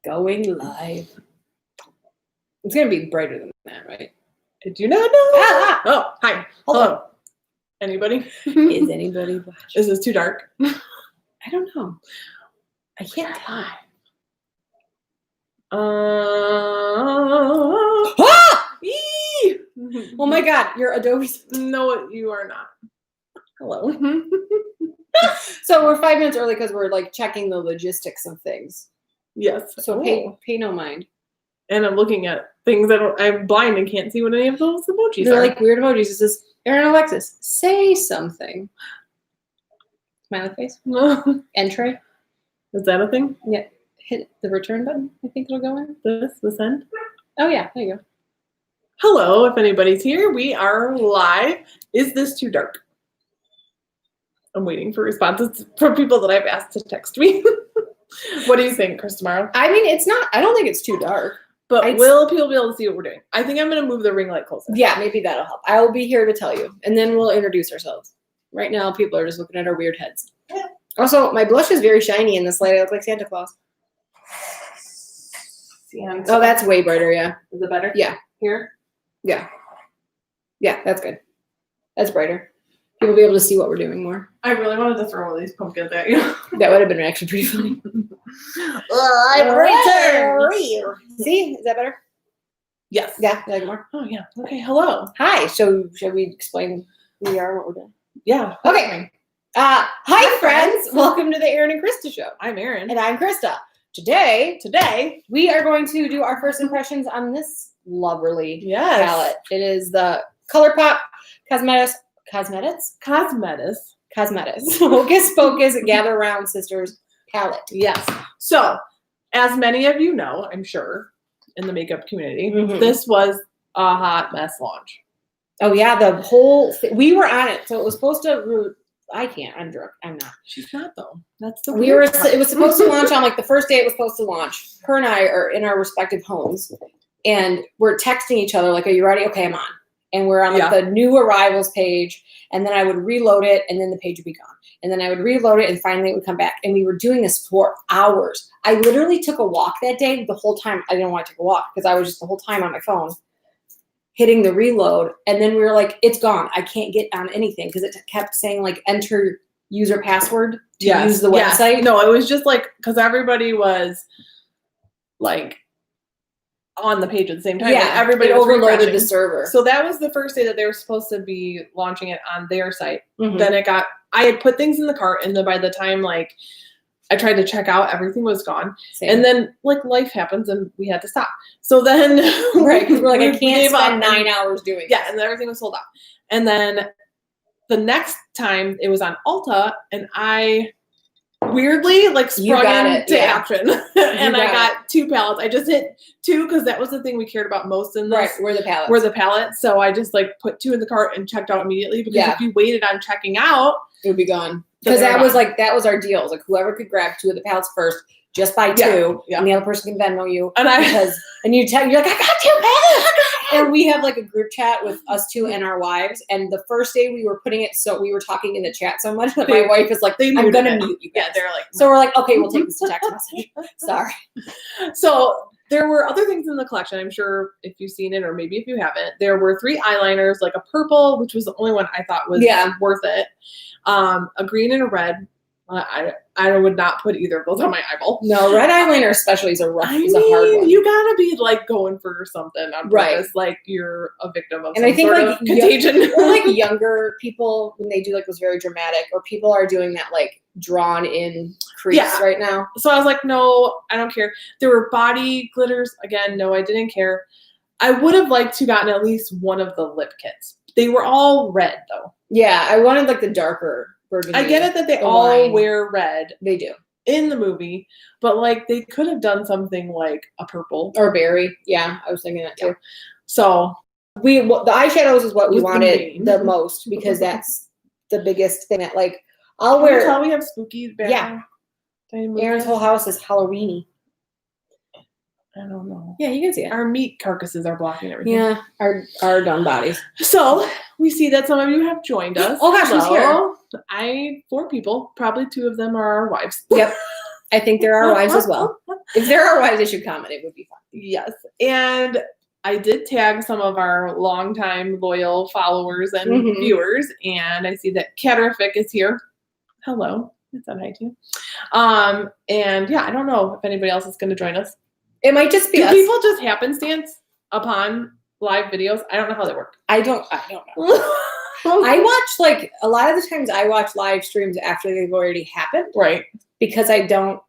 Going live. It's going to be brighter than that, right? I do not know. Oh, hi. Hello. Anybody? Is anybody watching? Is this too dark? I don't know. I can't tell. Oh my God, you're Adobe. No, you are not. Hello. So we're 5 minutes early because we're like checking the logistics of things. Yes. So pay no mind. And I'm looking at things I'm blind and can't see what any of those emojis They're are. like weird emojis. It says, Aaron Alexis, say something. Smiley face. Entry. Is that a thing? Yeah. Hit the return button. I think it'll go in. This end? Oh yeah, there you go. Hello, if anybody's here, we are live. Is this too dark? I'm waiting for responses from people that I've asked to text me. What do you think, Chris, tomorrow? I mean, it's not, I don't think it's too dark. But will people be able to see what we're doing? I think I'm going to move the ring light closer. Yeah, maybe that'll help. I will be here to tell you, and then we'll introduce ourselves. Right now, people are just looking at our weird heads. Yeah. Also, my blush is very shiny in this light. I look like Santa Claus. Oh, that's way brighter, yeah. Is it better? Yeah. Here? Yeah. Yeah, that's good. That's brighter. People will be able to see what we're doing more. I really wanted to throw all these pumpkins at you. That would have been actually pretty funny. I've returned. See? Is that better? Yes. Yeah, you like it more? Oh, yeah. Okay, hello. Hi. So, should we explain who we are and what we're doing? Yeah. Okay. Hi, friends. Welcome to the Aaron and Krista show. I'm Aaron. And I'm Krista. Today, we are going to do our first impressions on this lovely palette. It is the Colourpop Cosmetics. Hocus Pocus Gather Round Sisters palette. Yes. So, as many of you know, I'm sure, in the makeup community, this was a hot mess launch. Oh, yeah. The whole thing. We were on it. So it was supposed to... I can't. I'm drunk. I'm not. She's not, though. That's the It was supposed to launch on, like, the first day it was supposed to launch. Her and I are in our respective homes. And we're texting each other, like, are you ready? Okay, I'm on. And we're on, like, the new arrivals page. And then I would reload it, and then the page would be gone. And then I would reload it, and finally it would come back. And we were doing this for hours. I literally took a walk that day. The whole time, I didn't want to take a walk because I was just the whole time on my phone hitting the reload. And then we were like, it's gone. I can't get on anything because it kept saying, like, enter user password to use the website. No, it was just like, because everybody was, like, on the page at the same time. Yeah, everybody overloaded the server. So that was the first day that they were supposed to be launching it on their site. Then I had put things in the cart, and then by the time, like, I tried to check out, everything was gone. Same. And then, like, life happens, and we had to stop. So then... Right, because we're like, I can't spend 9 hours doing it. Yeah, and then everything was sold out. And then the next time, it was on Ulta, and I... weirdly, like, sprung into action. And I got 2 palettes. I just hit 2 because that was the thing we cared about most in this. Right, were the palettes. So I just, like, put 2 in the cart and checked out immediately because if you waited on checking out, it would be gone. Because that was our deal. It was like, whoever could grab 2 of the palettes first, just buy 2, and the other person can Venmo you. And you're like, I got 2 palettes. And we have, like, a group chat with us 2 and our wives. And the first day we were putting it, so we were talking in the chat so much that my wife is like, I'm going to mute you guys. Yeah, they're like, so we're like, okay, we'll take this to text message. Sorry. So there were other things in the collection. I'm sure if you've seen it, or maybe if you haven't, there were 3 eyeliners, like a purple, which was the only one I thought was worth it. A green and a red. I would not put either of those on my eyeball. No, red eyeliner especially is a hard one. You gotta be, like, going for something on purpose, like you're a victim of some sort of contagion. Or like younger people, when they do, like, those very dramatic, or people are doing that, like, drawn in crease right now. So I was like, no, I don't care. There were body glitters. Again, no, I didn't care. I would have liked to gotten at least one of the lip kits. They were all red, though. Yeah, I wanted, like, the darker burgundy. I get it that they all wear red. They do. In the movie, but, like, they could have done something like a purple. Or berry. Yeah, I was thinking that, too. So, the eyeshadows is what we wanted the most, because that's the biggest thing that, like, I'll wear. Can you tell we have spooky background? Yeah. Aaron's whole house is Halloween-y. I don't know. Yeah, you can see it. Our meat carcasses are blocking everything. Yeah, our dumb bodies. So we see that some of you have joined us. Oh gosh, who's here? 4 people. Probably 2 of them are our wives. Yep. I think there are wives as well. If there are wives, they should comment. It would be fun. Yes. And I did tag some of our longtime loyal followers and viewers, and I see that Catterific is here. Hello. I said hi to you. And yeah, I don't know if anybody else is going to join us. It might just be us. People just happenstance upon live videos? I don't know how they work. I don't know. I watch, like, a lot of the times I watch live streams after they've already happened. Right. Because I don't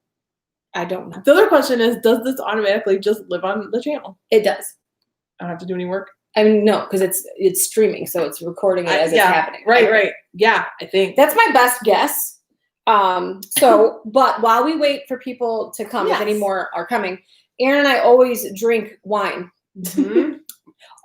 know. The other question is, does this automatically just live on the channel? It does. I don't have to do any work? I mean, no, because it's streaming, so it's recording it as it's happening. Right. Yeah, I think. That's my best guess. But while we wait for people to come, if any more are coming, Aaron and I always drink wine. Mm-hmm.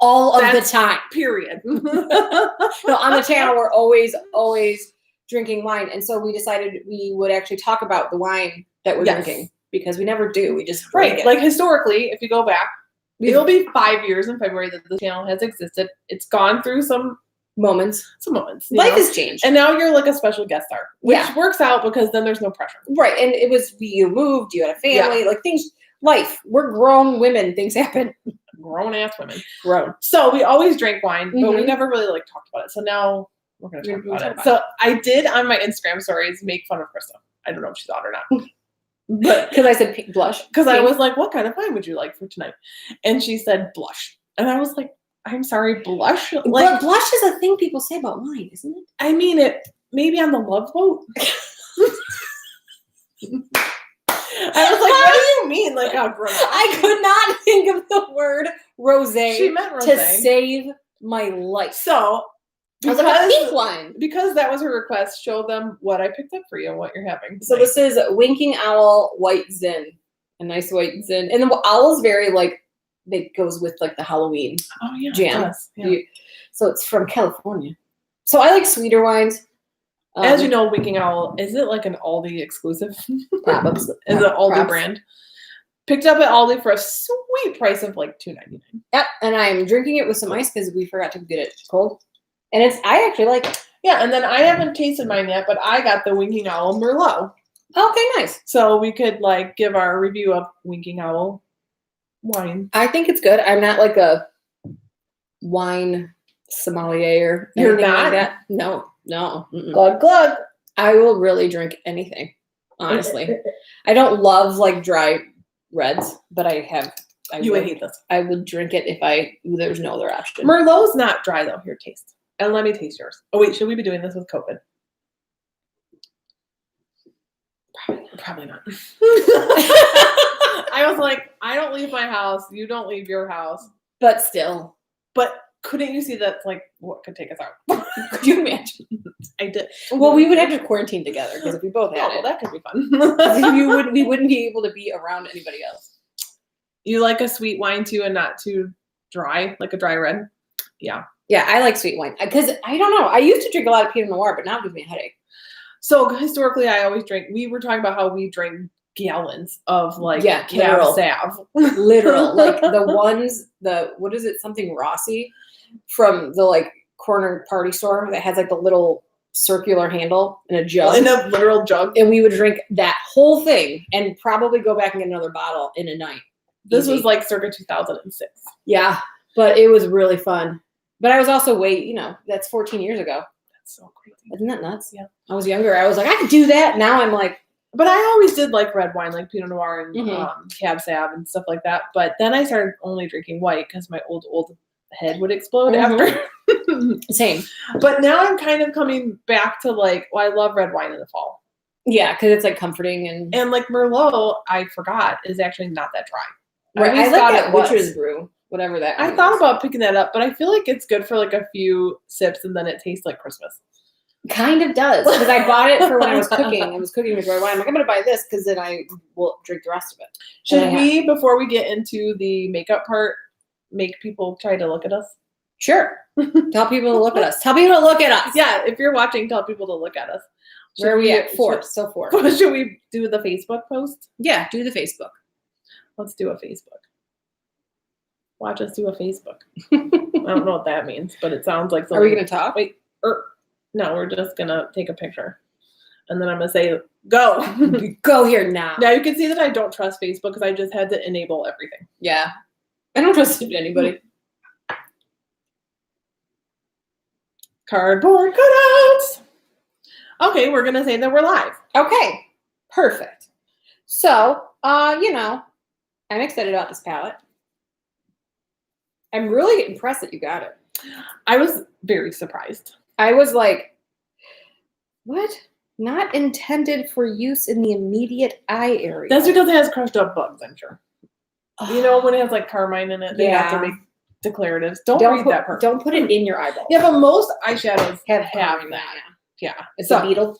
All of the time. Period. No, on the channel, we're always drinking wine. And so we decided we would actually talk about the wine that we're drinking, because we never do. We just drink it. Like, historically, if you go back, it'll be 5 years in February that the channel has existed. It's gone through some moments. Life has changed. And now you're like a special guest star, which works out because then there's no pressure. Right. And it was, you moved, you had a family, like things, life. We're grown women. Things happen. Grown ass women. Grown. So we always drank wine, but we never really like talked about it. So now we're going to talk about it. So I did on my Instagram stories make fun of Krista. I don't know if she saw it or not. But because I said pink blush. Because I was like, what kind of wine would you like for tonight? And she said blush. And I was like, I'm sorry, blush? Like, but blush is a thing people say about wine, isn't it? I mean, it maybe on the Love Boat. I was like, what do you mean? Like, how grown up? I could not think of the word rosé. She meant rosé. To save my life. So, I was like, a pink wine. Because that was her request, show them what I picked up for you and what you're having. So this is Winking Owl White Zin. A nice white zin. And the owl's very, like, it goes with, like, the Halloween jam. Yeah. So it's from California. So I like sweeter wines. As you know, Winking Owl, is it like an Aldi exclusive? Probably. Is it Aldi brand? Picked up at Aldi for a sweet price of like $2.99. Yep, and I'm drinking it with some ice because we forgot to get it cold. And I actually like it. Yeah, and then I haven't tasted mine yet, but I got the Winking Owl Merlot. Okay, nice. So we could like give our review of Winking Owl wine. I think it's good. I'm not like a wine sommelier. You're not? like that. No. Mm-mm. Glug glug. I will really drink anything, honestly. I don't love like dry reds, but you would hate this. I would drink it if there's no other option. Merlot's not dry though. Here, taste. And let me taste yours. Oh wait, should we be doing this with Coven? Probably not. I was like, I don't leave my house. You don't leave your house. But still. But couldn't you see that's like what could take us out? Could you imagine? I did. Well, we would have to quarantine together because if we both had it, that could be fun. we wouldn't be able to be around anybody else. You like a sweet wine too, and not too dry, like a dry red. Yeah. Yeah, I like sweet wine because I don't know. I used to drink a lot of Pinot Noir, but now it gives me a headache. So historically, I always drink. We were talking about how we drank gallons of like Cab Sav. Literal, like the ones, what is it? Something Rossi from the like corner party store that has like the little circular handle in a jug. In a literal jug. And we would drink that whole thing and probably go back and get another bottle in a night. This was like circa 2006. Yeah, but it was really fun. But I was also that's 14 years ago. That's so crazy. Isn't that nuts? Yeah. I was younger. I was like, I could do that. Now I'm like. But I always did like red wine, like Pinot Noir and Cab Sav and stuff like that. But then I started only drinking white because my old head would explode after. Same. But now I'm kind of coming back to like, I love red wine in the fall. Yeah, because it's like comforting and like Merlot, I forgot, is actually not that dry. Right. I like that witch's brew, whatever that. I thought about picking that up, but I feel like it's good for like a few sips and then it tastes like Christmas. Kind of does, because I bought it for when I was cooking. I was cooking with red wine. I'm like, I'm going to buy this because then I will drink the rest of it. Should we, before we get into the makeup part, make people try to look at us? Sure. Tell people to look at us. Tell people to look at us. Yeah, if you're watching, tell people to look at us. Where are we at? 4. Still 4. Should we do the Facebook post? Yeah, do the Facebook. Let's do a Facebook. Watch us do a Facebook. I don't know what that means, but it sounds like something. Are we going to talk? Wait, no, we're just going to take a picture. and then I'm gonna say go. Go here now. Now you can see that I don't trust Facebook because I just had to enable everything. Yeah. I don't trust anybody. Cardboard cutouts. Okay, we're gonna say that we're live. Okay. Perfect. So, you know, I'm excited about this palette. I'm really impressed that you got it. I was very surprised. I was like, what? Not intended for use in the immediate eye area. That's because it has crushed up bugs, I'm sure. You know, when it has like carmine in it, they have to make declaratives. Don't read that part. Don't put it in your eyeball. Yeah, but most eyeshadows have carmine, that. Yeah. It's a beetle.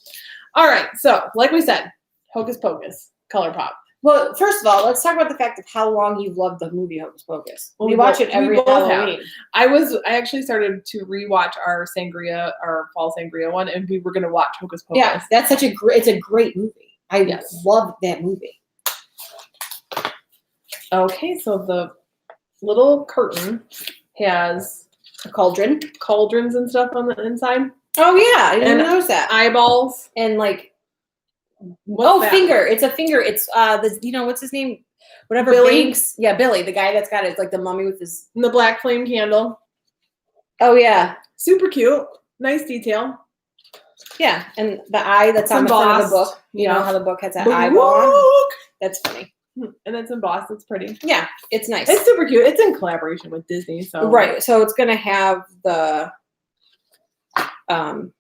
All right. So, like we said, Hocus Pocus, Colourpop. Well, first of all, let's talk about the fact of how long you've loved the movie Hocus Pocus. Well, we watch it every Halloween. I actually started to rewatch our sangria, our fall sangria one, and we were going to watch Hocus Pocus. Yeah, that's such it's a great movie. I love that movie. Okay, so the little curtain has a cauldrons and stuff on the inside. Oh yeah, I didn't notice that. Eyeballs and like. Finger. It's a finger. It's what's his name? Whatever. Billy. Banks. Yeah, Billy, the guy that's got it, like the mummy with his the black flame candle. Oh yeah. Super cute. Nice detail. Yeah. And the eye that's on the front of the book. You know how the book has that eyeball on? That's funny. And it's embossed. It's pretty. Yeah, it's nice. It's super cute. It's in collaboration with Disney. So right. So it's gonna have the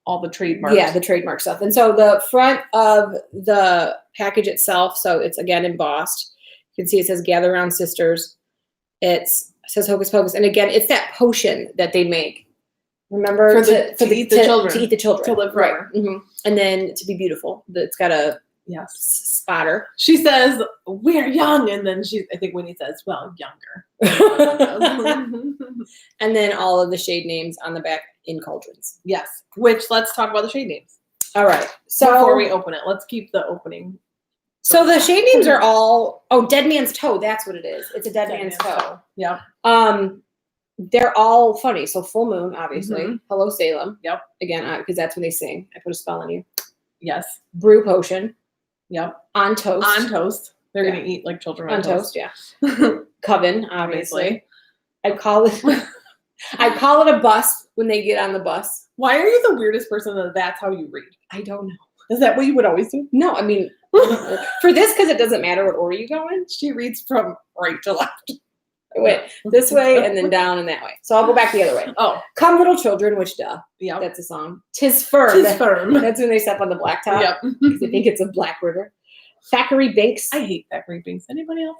all the trademarks. Yeah, the trademark stuff. And so the front of the package itself, so it's again embossed. You can see it says Gather Around Sisters. It says Hocus Pocus. And again, it's that potion that they make. Remember? To eat the children. To eat the children. To live forever. Right. Mm-hmm. And then to be beautiful. It's got a spotter. She says, we're young. And then I think Winnie says, well, younger. And then all of the shade names on the back in cauldrons. Yes. Which, let's talk about the shade names. All right. So before we open it, let's keep the opening. So the shade names are all, Dead Man's Toe. That's what it is. It's a Dead Man's Toe. Yeah. They're all funny. So Full Moon, obviously. Mm-hmm. Hello, Salem. Yep. Again, because that's when they sing. I put a spell on you. Yes. Brew Potion. Yep. On Toast. On Toast. They're going to eat like children on toast. Yeah. Coven, obviously. I call it a bus when they get on the bus. Why are you the weirdest person that's how you read? I don't know. Is that what you would always do? No, I mean, for this, because it doesn't matter what order you go in. She reads from right to left. I went this way and then down and that way. So I'll go back the other way. Oh. Come Little Children, which yeah, that's a song. Tis Firm. Tis Firm. That's when they step on the blacktop. Yep. Because they think it's a black river. Thackeray Binks. I hate Thackeray Binks. Anybody else?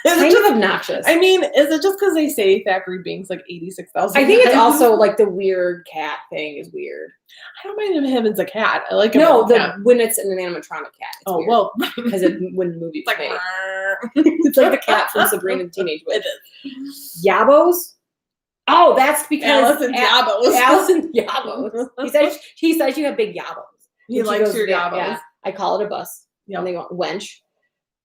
Kind of obnoxious. I mean, is it just because they say Thackeray Binks like 86,000? I think it's also like the weird cat thing is weird. I don't mind him as a cat. I like him when it's an animatronic cat. It's weird. Well, because when the movie like it's like the cat from Sabrina the Teenage Witch. It is. Yabbos. Oh, that's because Allison Yabbos. He says you have big yabbos. He likes your yabbos. Yeah. I call it a bus. Yep. And they go wench.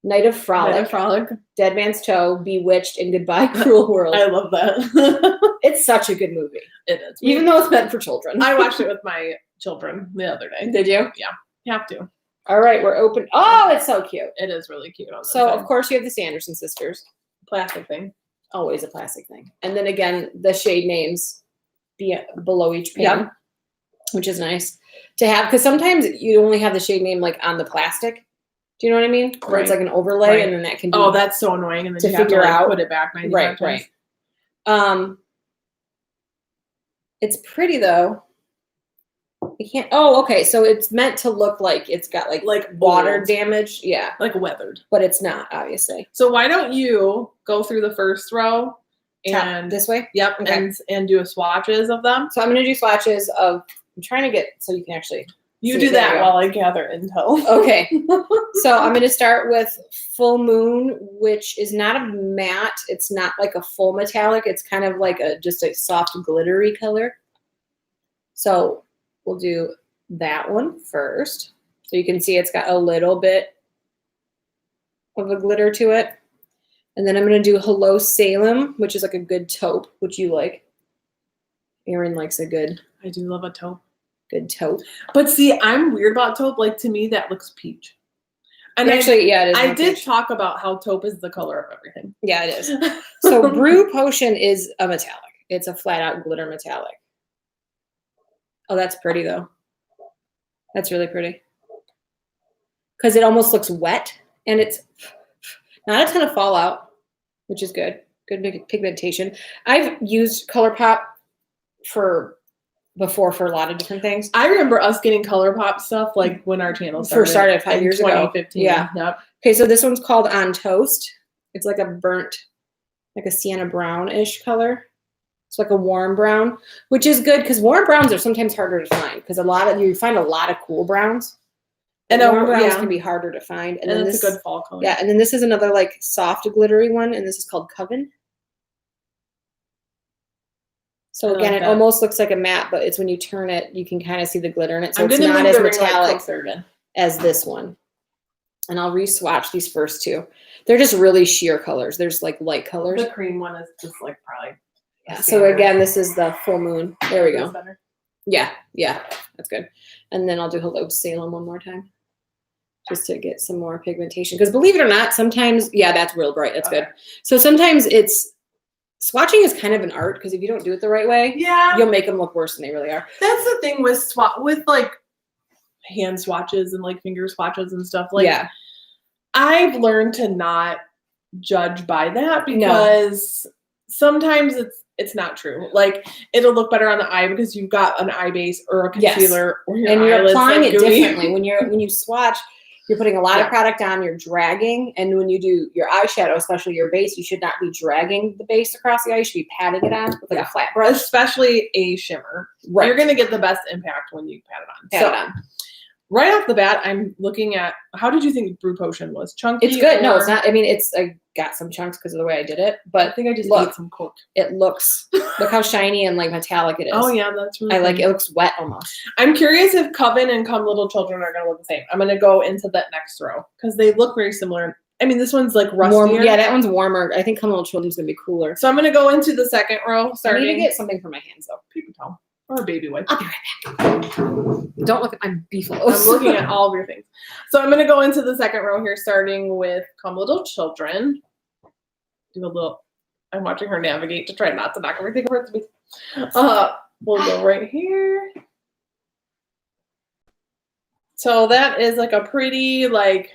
Night of Frolic. Dead Man's Toe, Bewitched, and Goodbye Cruel World. I love that. It's such a good movie. It is. Even though it's meant for children. I watched it with my children the other day. Did you? Yeah. You have to. All right, we're open. Oh, it's so cute. It is really cute. So, of course, you have the Sanderson sisters. Plastic thing. Always a plastic thing. And then again, the shade names below each pan, which is nice to have. Because sometimes you only have the shade name like on the plastic. Do you know what I mean? Where it's like an overlay, and then that can be. Oh, that's so annoying. And then you have to like put it back 95 times. Right. It's pretty though. You can't. Oh, okay. So it's meant to look like it's got like water damage. Yeah, like weathered, but it's not obviously. So why don't you go through the first row and this way? Yep. Okay. And do a swatches of them. So I'm gonna do swatches of. I'm trying to get so you can actually. You do that while I gather intel. Okay. So I'm going to start with Full Moon, which is not a matte. It's not like a full metallic. It's kind of like just a soft glittery color. So we'll do that one first. So you can see it's got a little bit of a glitter to it. And then I'm going to do Hello Salem, which is like a good taupe, which you like. Erin likes a good. I do love a taupe. Good taupe. But see, I'm weird about taupe. Like, to me, that looks peach. And actually, yeah, it is. I did talk about how taupe is the color of everything. Yeah, it is. So Brew Potion is a metallic. It's a flat out glitter metallic. Oh, that's pretty though. That's really pretty. Because it almost looks wet and it's not a ton of fallout, which is good. Good pigmentation. I've used Colourpop before for a lot of different things. I remember us getting Colourpop stuff like when our channel started 5 years ago. 2015. Yeah. Yep. Okay, so this one's called On Toast. It's like a burnt, like a sienna brown-ish color. It's like a warm brown, which is good because warm browns are sometimes harder to find because you find a lot of cool browns. And warm browns can be harder to find. And then it's a good fall color. Yeah, and then this is another like soft glittery one, and this is called Coven. So again, it almost looks like a matte, but it's when you turn it, you can kind of see the glitter in it. So it's not as metallic as this one. And I'll re-swatch these first two. They're just really sheer colors. There's like light colors. The cream one is just like probably. Yeah. So again, this is the full moon. There we go. Yeah, that's good. And then I'll do Hello Salem one more time, just to get some more pigmentation. Because believe it or not, sometimes that's real bright. That's good. So sometimes swatching is kind of an art because if you don't do it the right way, you'll make them look worse than they really are. That's the thing with like hand swatches and like finger swatches and stuff. Like, I've learned to not judge by that because sometimes it's not true. Like, it'll look better on the eye because you've got an eye base or a concealer or you're applying it differently. When you swatch, you're putting a lot of product on, you're dragging, and when you do your eyeshadow, especially your base, you should not be dragging the base across the eye. You should be patting it on with like a flat brush. Especially a shimmer. Right. You're going to get the best impact when you pat it on. Right off the bat, I'm looking at, how did you think Brew Potion was? Chunky? It's good. No, it's not. I mean, I got some chunks because of the way I did it, but I think I just ate some cork. It look how shiny and like metallic it is. Oh yeah, that's really it looks wet almost. I'm curious if Coven and Come Little Children are going to look the same. I'm going to go into that next row because they look very similar. I mean, this one's like rustier. Warm, yeah, that one's warmer. I think Come Little Children's going to be cooler. So I'm going to go into the second row. I need to get something for my hands though. Paper towel. Or a baby wipe. I'll be right back. Don't look at my beefaloes. I'm looking at all of your things. So I'm going to go into the second row here, starting with Come Little Children. I'm watching her navigate to try not to knock everything over to me. We'll go right here. So that is like a pretty like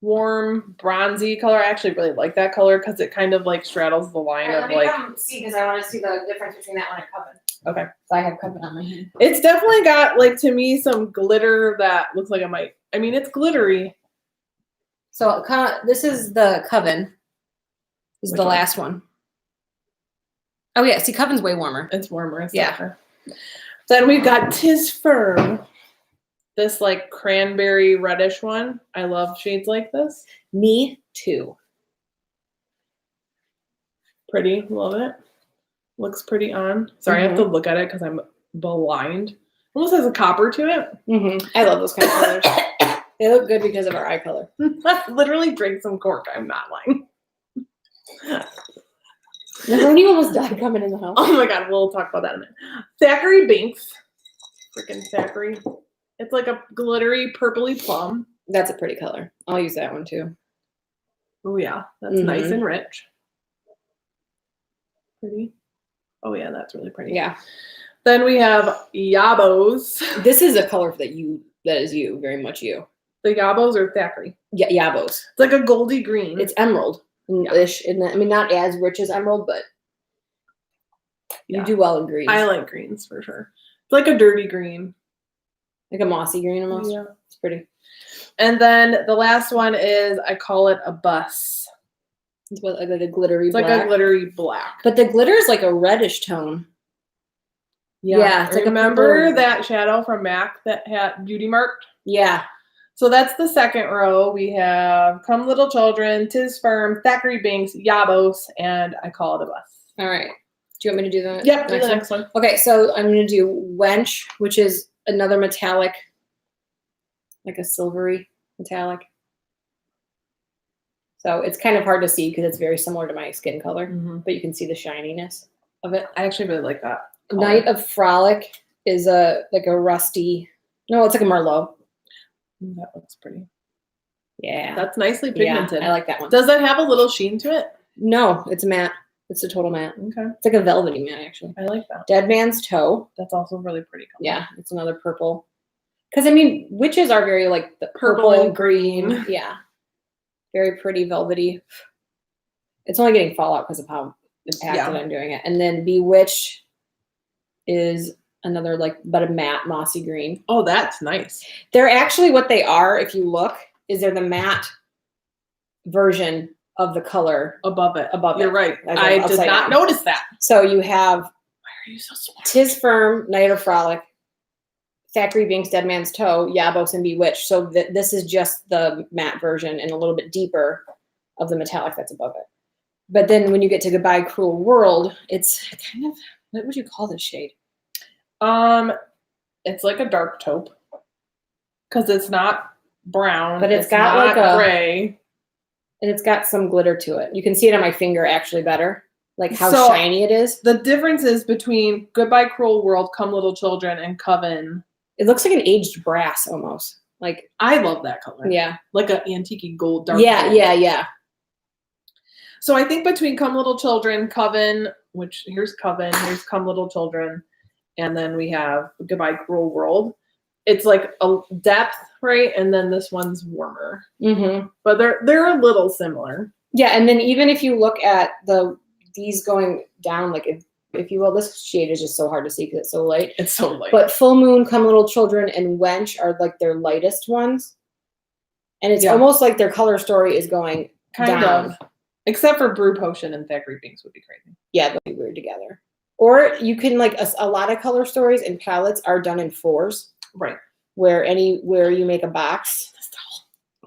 warm bronzy color. I actually really like that color because it kind of like straddles the line of like. Let me see because I want to see the difference between that one and Coven. Okay. So I have Coven on my hand. It's definitely got like to me some glitter that looks like it might. I mean, it's glittery. So this is the Coven. This is the last one. Oh yeah, see, Coven's way warmer. It's warmer. It's darker. Then we've got Tis Firm. This like cranberry reddish one. I love shades like this. Me too. Pretty. Love it. Looks pretty on. Sorry, I have to look at it because I'm blind. Almost has a copper to it. I love those kind of colors. They look good because of our eye color. Literally drank some cork. I'm not lying. Macaroni almost died coming in the house. Oh my god, we'll talk about that in a minute. Thackeray Binks. Freaking Thackeray. It's like a glittery purpley plum. That's a pretty color. I'll use that one too. Oh yeah, that's nice and rich. Pretty. Oh yeah, that's really pretty. Yeah. Then we have Yabbos. This is a color that is you, very much you. The Yabbos or Thackeray? Yeah, Yabbos. It's like a goldy green. It's emerald-ish. I mean, not as rich as emerald, but you do well in greens. I like greens for sure. It's like a dirty green. Like a mossy green almost. Yeah. It's pretty. And then the last one is, I call it a bus. It's like a glittery black. It's like a glittery black. But the glitter is like a reddish tone. Yeah. It's like remember that shadow from MAC that had Beauty Marked? Yeah. So that's the second row. We have Come Little Children, Tis Firm, Thackeray Binks, Yabbos, and I Call It a Bus. All right. Do you want me to do the Yep, do the next one? Okay, so I'm going to do Wench, which is another metallic, like a silvery metallic. So it's kind of hard to see because it's very similar to my skin color, but you can see the shininess of it. I actually really like that color. Night of Frolic is a rusty. No, it's like a Merlot. That looks pretty. Yeah. That's nicely pigmented. Yeah, I like that one. Does that have a little sheen to it? No, it's a matte. It's a total matte. Okay. It's like a velvety matte, actually. I like that. Dead Man's Toe. That's also really pretty color. Yeah, it's another purple. Because, I mean, witches are very, like, the Purple and green. Yeah. Very pretty, velvety. It's only getting fallout because of how impacted I'm doing it. And then Bewitched is another, like, but a matte mossy green. Oh, that's nice. They're actually what they are, if you look, is they're the matte version of the color above it. You're right. I did not notice that. So you have Why are you so smart? Tis Firm, Night of Frolic, Thackeray Binks, Dead Man's Toe, Yabbos, and Bewitched. So this is just the matte version and a little bit deeper of the metallic that's above it. But then when you get to Goodbye Cruel World, it's kind of, what would you call this shade? It's like a dark taupe because it's not brown, but it's got like a gray, and it's got some glitter to it. You can see it on my finger actually better, like how shiny it is. The difference is between Goodbye Cruel World, Come Little Children, and Coven. It looks like an aged brass almost. Like I love that color. Yeah, like an antique gold dark. Yeah. So I think between Come Little Children, Coven, which here's Coven, here's Come Little Children, and then we have Goodbye Cruel World. It's like a depth, right? And then this one's warmer. Mm-hmm. But they're a little similar. Yeah, and then even if you look at these going down, like if you will, this shade is just so hard to see because it's so light. It's so light. But Full Moon, Come Little Children, and Wench are like their lightest ones. And it's almost like their color story is going kind down. Of. Except for Brew Potion and Thackeray Binks would be crazy. Yeah, they'll be weird together. Or you can like a lot of color stories and palettes are done in 4s. Right. Where you make a box,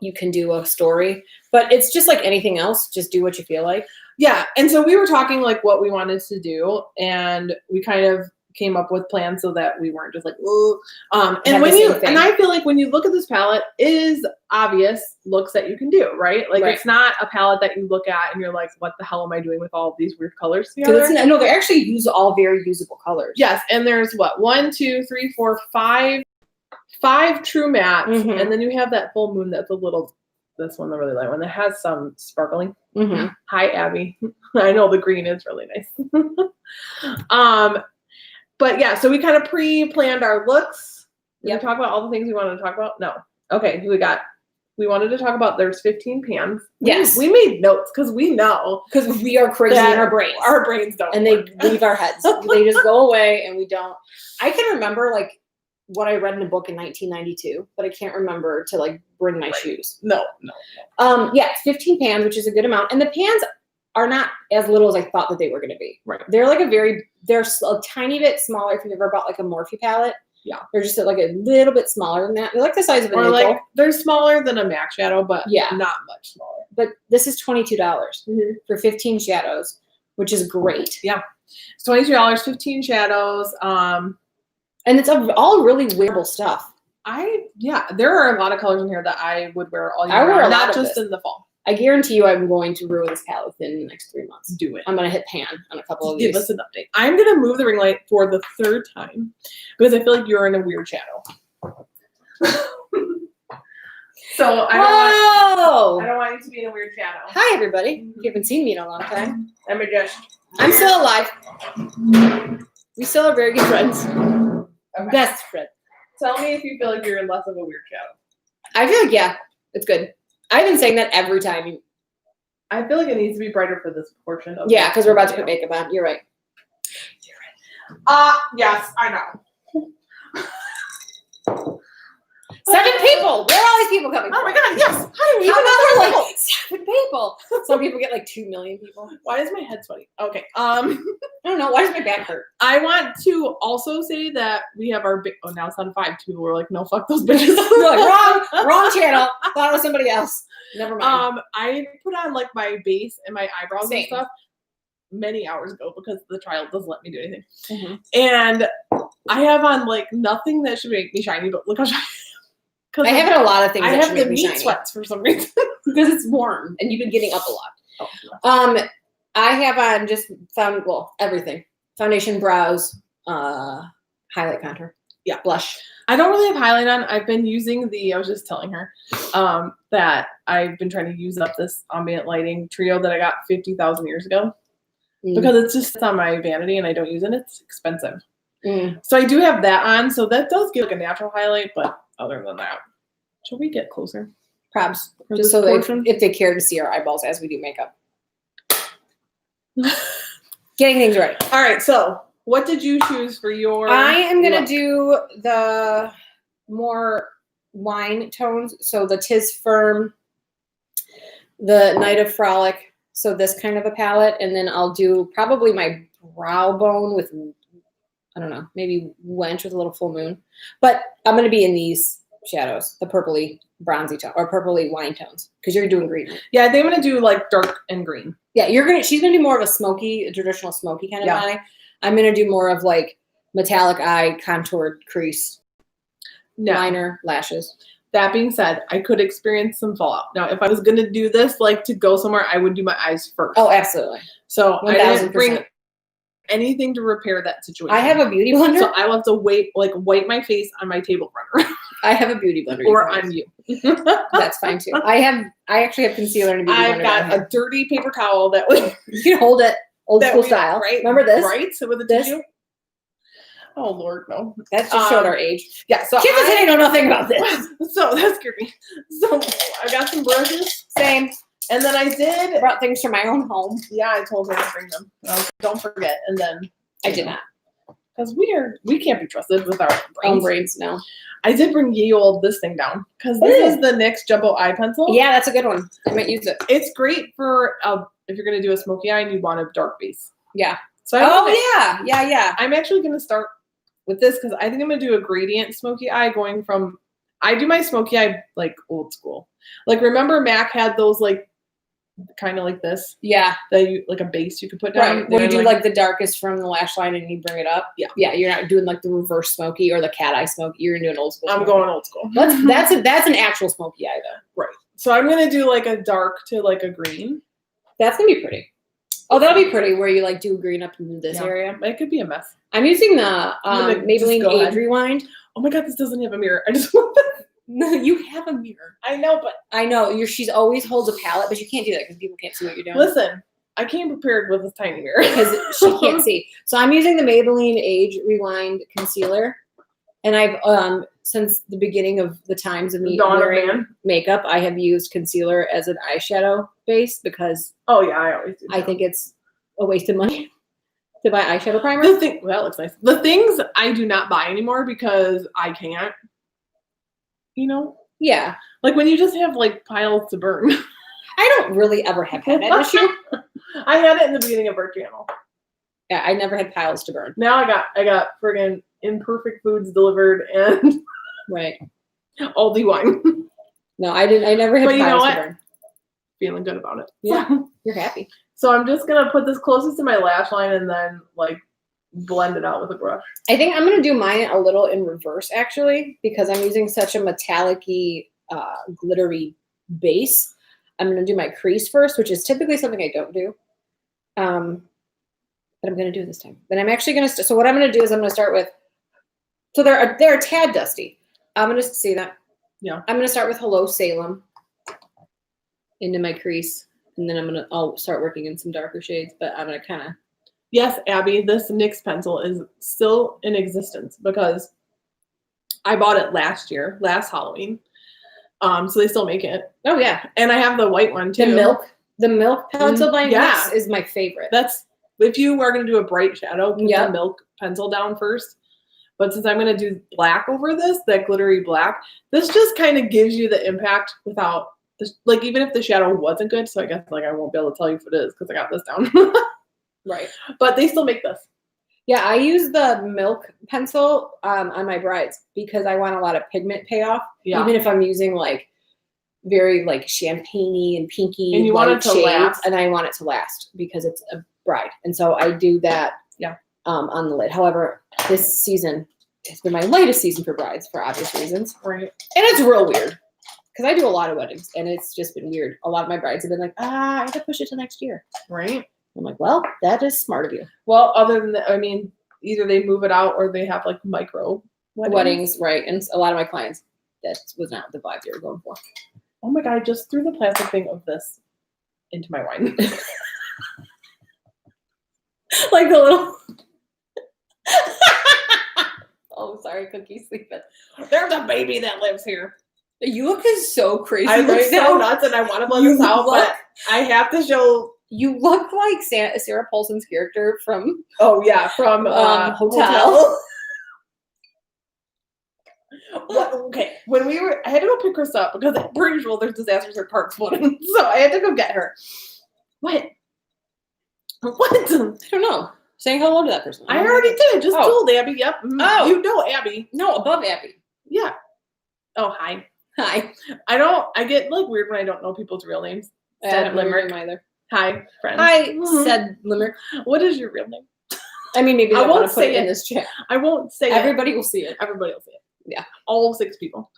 you can do a story. But it's just like anything else. Just do what you feel like. Yeah. And so we were talking like what we wanted to do. And we kind of came up with plans so that we weren't just like, ooh. And I feel like when you look at this palette, it is obvious looks that you can do, right? Like It's not a palette that you look at and you're like, what the hell am I doing with all of these weird colors together? No, they actually use all very usable colors. Yes. And there's what? 1, 2, 3, 4, 5 true mattes. Mm-hmm. And then you have that Full Moon that's this one, the really light one, that has some sparkling. Mm-hmm. Hi, Abby. I know the green is really nice. But yeah, so we kind of pre-planned our looks. Did we talk about all the things we wanted to talk about? No. Okay, we wanted to talk about there's 15 pans. Yes. We made notes because we know. Because we are crazy in our brains. Our brains don't And work. They leave our heads. They just go away and we don't. I can remember like what I read in a book in 1992, but I can't remember to like bring my shoes. No. 15 pans, which is a good amount. And the pans are not as little as I thought that they were going to be. Right. They're like they're a tiny bit smaller. If you've ever bought like a Morphe palette. Yeah. They're just like a little bit smaller than that. They're like the size of a nickel. Like they're smaller than a MAC shadow, but not much smaller. But this is $22 for 15 shadows, which is great. Yeah. It's $22, 15 shadows. And it's all really wearable stuff. There are a lot of colors in here that I would wear all year round. I wear a lot not of just this. in the fall. I guarantee you I'm going to ruin this palette within the next 3 months. Do it. I'm going to hit pan on a couple of these. these. Give us an update. I'm going to move the ring light for the 3rd time because I feel like you're in a weird shadow. So I don't want you to be in a weird shadow. Hi, everybody. You haven't seen me in a long time. I'm still alive. We still are very good friends. Okay. Best friends. Tell me if you feel like you're in less of a weird shadow. I feel like, it's good. I've been saying that every time. I feel like it needs to be brighter for this portion of because we're about to put makeup on. You're right. Yes, I know. 7 people. Where are all these people coming from? Oh my god, yes. How about like 7 people? Some people get like 2 million people. Why is my head sweaty? Okay. I don't know. Why does my back hurt? I want to also say that we have our now it's on 5. People were like, no, fuck those bitches. You're like, wrong channel. Thought it was somebody else. Never mind. I put on like my base and my eyebrows Same. and stuff many hours ago because the trial doesn't let me do anything. Mm-hmm. And I have on like nothing that should make me shiny, but look how shiny. I have in a lot of things. I that have the meat shiny. sweats for some reason because it's warm and you've been getting up a lot. Oh, I have on just everything: foundation, brows, highlight contour. Yeah. Blush. I don't really have highlight on. I've been using I was just telling her that I've been trying to use up this ambient lighting trio that I got 50,000 years ago because it's just on my vanity and I don't use it. It's expensive. So I do have that on. So that does give like a natural highlight, but other than that, should we get closer? Probs. Just so if they care to see our eyeballs as we do makeup. Getting things right. All right. So what did you choose for your I am going to do the more wine tones. So the Tis Firm, the Night of Frolic. So this kind of a palette. And then I'll do probably my brow bone with, I don't know, maybe Wench with a little full moon. But I'm going to be in these shadows, the purpley bronzy tone or purpley wine tones because you're doing green. Yeah, I think I'm going to do like dark and green. Yeah, she's going to do more of a traditional smoky kind of eye. I'm going to do more of like metallic eye, contoured crease, liner, lashes. That being said, I could experience some fallout. Now, if I was going to do this, like to go somewhere, I would do my eyes first. Oh, absolutely. So 1,000%. I didn't bring anything to repair that situation. I have a beauty blender. So I will have to wipe my face on my table runner. I have a beauty blender. Or on you. That's fine too. I actually have concealer and a beauty blender. I've got a dirty paper towel that you can hold it old school style. Right? Remember this? Right? So with the tissue. Oh Lord, no. That just showed our age. Yeah. So kids today know nothing about this. So that scared me. So I got some brushes. Same. And then I brought things from my own home. Yeah, I told her to bring them. Don't forget. And then I did not. Because we can't be trusted with our own brains. No. I did bring ye old this thing down because this is the NYX Jumbo Eye Pencil. Yeah, that's a good one. I might use it. It's great for if you're gonna do a smoky eye and you want a dark base. Yeah. So yeah. I'm actually gonna start with this because I think I'm gonna do a gradient smoky eye going from. I do my smoky eye like old school. Like remember Mac had those like kind of like this. Yeah. That you like a base you could put down. Right. Where you do like the darkest from the lash line and you bring it up. Yeah. Yeah. You're not doing like the reverse smoky or the cat eye smoky. You're doing old school. I'm going old school. That's an actual smoky eye though. Right. So I'm gonna do like a dark to like a green. That's gonna be pretty. Oh, that'll be pretty where you like do green up in this area. It could be a mess. I'm using the Maybelline Age Rewind. Oh my God, this doesn't have a mirror. I just want that. No, you have a mirror. I know, but I know she's always holds a palette, but you can't do that because people can't see what you're doing. Listen, I came prepared with this tiny mirror because she can't see. So I'm using the Maybelline Age Rewind concealer, and I've since the beginning of the times of me wearing makeup, I have used concealer as an eyeshadow base because I always do. I think it's a waste of money to buy eyeshadow primer. That looks nice. The things I do not buy anymore because I can't. You know? Yeah. Like when you just have like piles to burn. I don't really ever have had that issue. I had it in the beginning of our channel. Yeah, I never had piles to burn. Now I got friggin' imperfect foods delivered and right. Aldi wine. No, I didn't. I never had piles to burn. Feeling good about it. Yeah. You're happy. So I'm just gonna put this closest to my lash line and then like blend it out with a brush. I think I'm going to do mine a little in reverse actually because I'm using such a metallic-y, glittery base. I'm going to do my crease first, which is typically something I don't do. But I'm going to do it this time. But I'm actually going to, so what I'm going to do is I'm going to start with, so they're a tad dusty. I'm going to see that. Yeah. I'm going to start with Hello Salem into my crease. And then I'll start working in some darker shades, but I'm going to kind of. Yes, Abby, this NYX pencil is still in existence because I bought it last Halloween. So they still make it. Oh yeah. And I have the white one too. The milk pencil by NYX is my favorite. That's if you are going to do a bright shadow, put the milk pencil down first. But since I'm going to do black over this, that glittery black, this just kind of gives you the impact without like even if the shadow wasn't good. So I guess like I won't be able to tell you if it is because I got this down. Right. But they still make this. Yeah, I use the milk pencil on my brides because I want a lot of pigment payoff. Yeah. Even if I'm using like very like champagne-y and pinky and you want it to last. And I want it to last because it's a bride. And so I do that on the lid. However, this season has been my lightest season for brides for obvious reasons. Right. And it's real weird because I do a lot of weddings and it's just been weird. A lot of my brides have been like, I have to push it to next year. Right. I'm like, well, that is smart of you. Well, other than that, I mean, either they move it out or they have like micro weddings, right? And a lot of my clients, that was not the vibe they were going for. Oh my god! I just threw the plastic thing of this into my wine. Like the little. Oh, sorry, Cookie's sleeping. There's a baby that lives here. You look so crazy. I look right so now. nuts, and I want to blend this out, but I have to show. You look like Sarah Paulson's character from. Oh yeah, from Hotel. What, okay, when I had to go pick Chris up because per usual there's disasters or car exploding, so I had to go get her. What? I don't know. Saying hello to that person. I already did. I just told Abby. Yep. Oh, you know Abby. No, above Abby. Yeah. Oh, hi. Hi. I get like weird when I don't know people's real names. Said Limerick either. Hi, friend. Hi, said Limerick. What is your real name? I mean, maybe I won't put it in this chat. I won't say Everybody will see it. Everybody will see it. Yeah. All 6 people.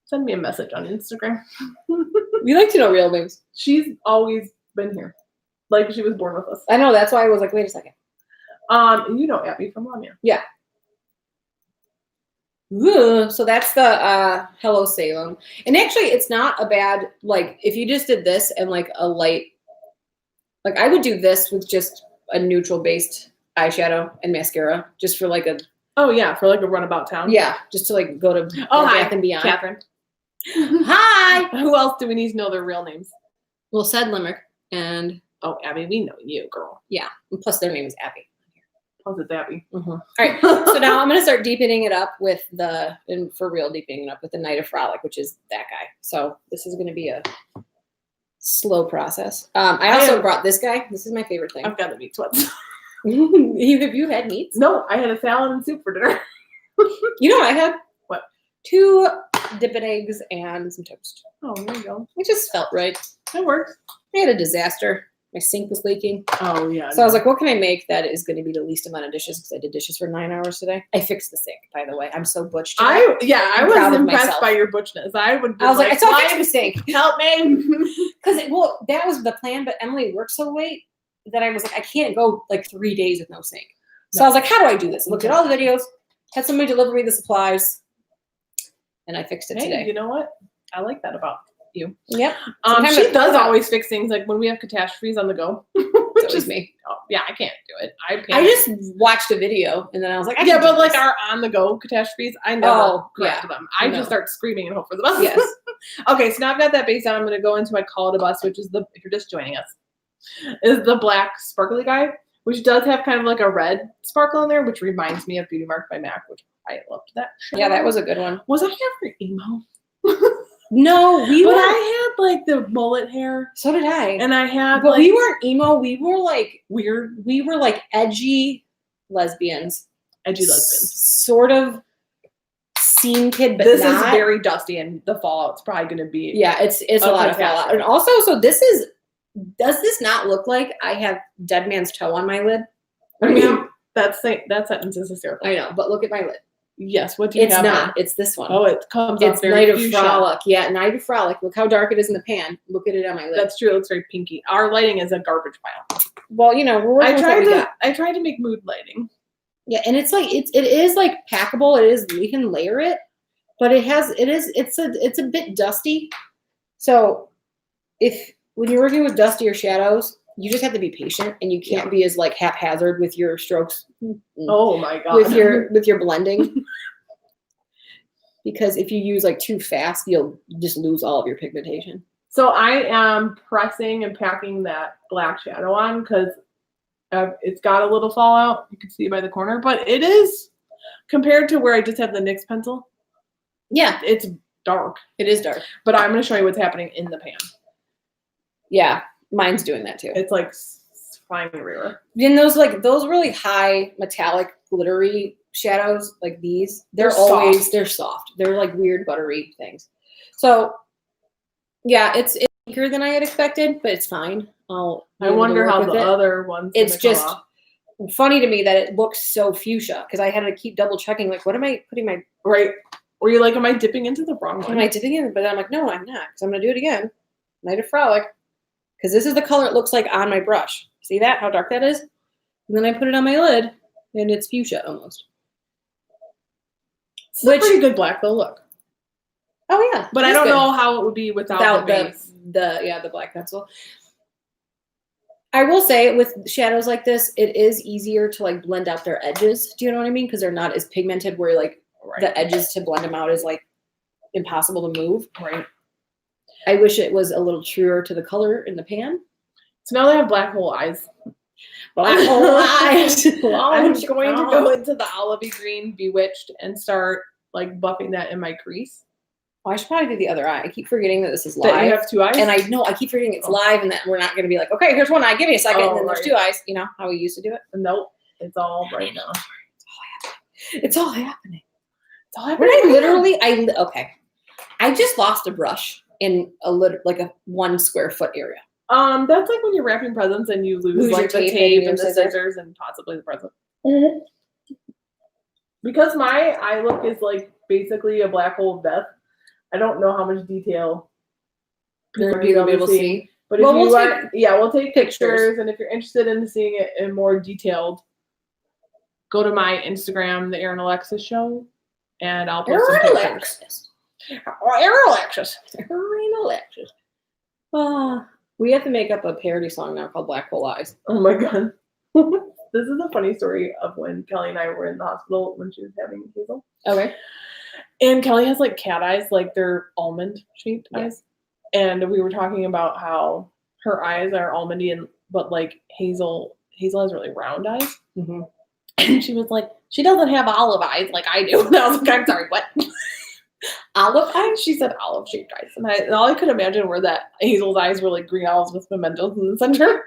Send me a message on Instagram. We like to know real names. She's always been here. Like she was born with us. I know, that's why I was like, wait a second. And you know Abby from Lamia. Yeah. Ooh, so that's the Hello Salem. And actually it's not a bad, like if you just did this and like a light, like I would do this with just a neutral based eyeshadow and mascara just for like a. Oh yeah, for like a runabout town. Yeah, just to like go to Bath and Beyond. Catherine. Hi. Who else do we need to know their real names? Well, said Limerick and. Oh, Abby, we know you, girl. Yeah, and plus their name is Abby. Plus it's Abby. Mm-hmm. All right, so now I'm going to start deepening it up with for real deepening it up with the Night of Frolic, which is that guy. So this is going to be a slow process. I also brought this guy. This is my favorite thing. I've got the meat sweats. Have you had meats? No, I had a salad and soup for dinner. You know what I had? What? 2 dipping eggs and some toast. Oh, there you go. It just felt right. It works. I had a disaster. My sink was leaking. Oh, yeah. So I was like, what can I make that is going to be the least amount of dishes? Because I did dishes for 9 hours today. I fixed the sink, by the way. I'm so butch today. I was impressed by your butchness. I was like, I saw fix the sink. Help me. Because, that was the plan, but Emily worked so late that I was like, I can't go like 3 days with no sink. So I was like, how do I do this? Looked at all the videos, had somebody deliver me the supplies, and I fixed it today. You know what? I like that about you. Yep. She does always fix things like when we have catastrophes on the go. Which is me. Oh, yeah, I can't do it. I just watched a video and then I was like, but like our on the go catastrophes, I never correct them. I just start screaming and hope for the best. Yes. Okay, so now I've got that base down. I'm going to go into my Call It a Bus, which is if you're just joining us, is the black sparkly guy, which does have kind of like a red sparkle in there, which reminds me of Beauty Mark by MAC, which I loved that. Yeah, that was a good one. Was I ever emo? No, I had like the mullet hair. So did I. And I had but we weren't emo. We were like weird. We were like edgy lesbians. Sort of scene kid, but this not. Is very dusty and the fallout's probably going to be. Yeah, it's a lot of fallout. And also, so does this not look like I have dead man's toe on my lid? I mean, that sentence is hysterical. I know, but look at my lid. Yes, what do you have? It's not. It's this one. Oh, it comes It's very Night of fuchsia. Frolic. Yeah, Night of Frolic. Look how dark it is in the pan. Look at it on my lid. That's true. It looks very pinky. Our lighting is a garbage pile. Well, we're working with what we got. I tried to make mood lighting. Yeah, and it's like it is like packable. It is, we can layer it, but it's a bit dusty. So when you're working with dustier shadows, you just have to be patient and you can't be as like haphazard with your strokes. Oh my god. With your blending. Because if you use like too fast, you'll just lose all of your pigmentation. So I am pressing and packing that black shadow on because it's got a little fallout. You can see by the corner, but it is compared to where I just have the NYX pencil. Yeah, it's dark. It is dark. But I'm going to show you what's happening in the pan. Yeah, mine's doing that too. It's like flying everywhere. Then those really high metallic glittery shadows like these, they're soft. They're like weird buttery things. So yeah, it's thicker than I had expected, but it's fine. I wonder how the other ones. It's just funny to me that it looks so fuchsia because I had to keep double checking. Like, what am I putting my right? Were you like, am I dipping into the wrong one? Am I dipping in? But I'm like, no, I'm not because I'm gonna do it again. Night of Frolic, because this is the color it looks like on my brush. See that? How dark that is? And then I put it on my lid. And it's fuchsia almost. It's a pretty good black though. Look. Oh yeah, but I don't know how it would be without the base. the black pencil. I will say with shadows like this, it is easier to like blend out their edges. Do you know what I mean? Because they're not as pigmented where like the edges to blend them out is like impossible to move. Right. I wish it was a little truer to the color in the pan. So now they have black hole eyes. Black hole eyes. I'm going to go into the olivey green Bewitched and start like buffing that in my crease. Oh, I should probably do the other eye. I keep forgetting that this is That live. you have two eyes? And I know, I keep forgetting it's live and that we're not going to be like, okay, here's one eye. Give me a second. And then there's two eyes. You know how we used to do it? Nope. It's all right now. It's all happening. It's all happening. Okay. I just lost a brush in a little, like a 1 square foot area. That's like when you're wrapping presents and you lose like the tape and the scissors and possibly the present. Mm-hmm. Because my eye look is like basically a black hole of death. I don't know how much detail you'll be able to see. But if we'll take pictures, and if you're interested in seeing it in more detailed, go to my Instagram, the Erin Alexis Show, and I'll post some pictures. Erin Alexis. We have to make up a parody song now called Black Hole Eyes. Oh my god. This is a funny story of when Kelly and I were in the hospital when she was having Hazel. Okay. And Kelly has like cat eyes, like they're almond shaped eyes. And we were talking about how her eyes are almondy, but like Hazel has really round eyes. Mm-hmm. And she was like, she doesn't have olive eyes like I do. And I was like, I'm sorry, what? Olive eyes? She said olive shaped eyes. And all I could imagine were that Hazel's eyes were like green olives with mementos in the center.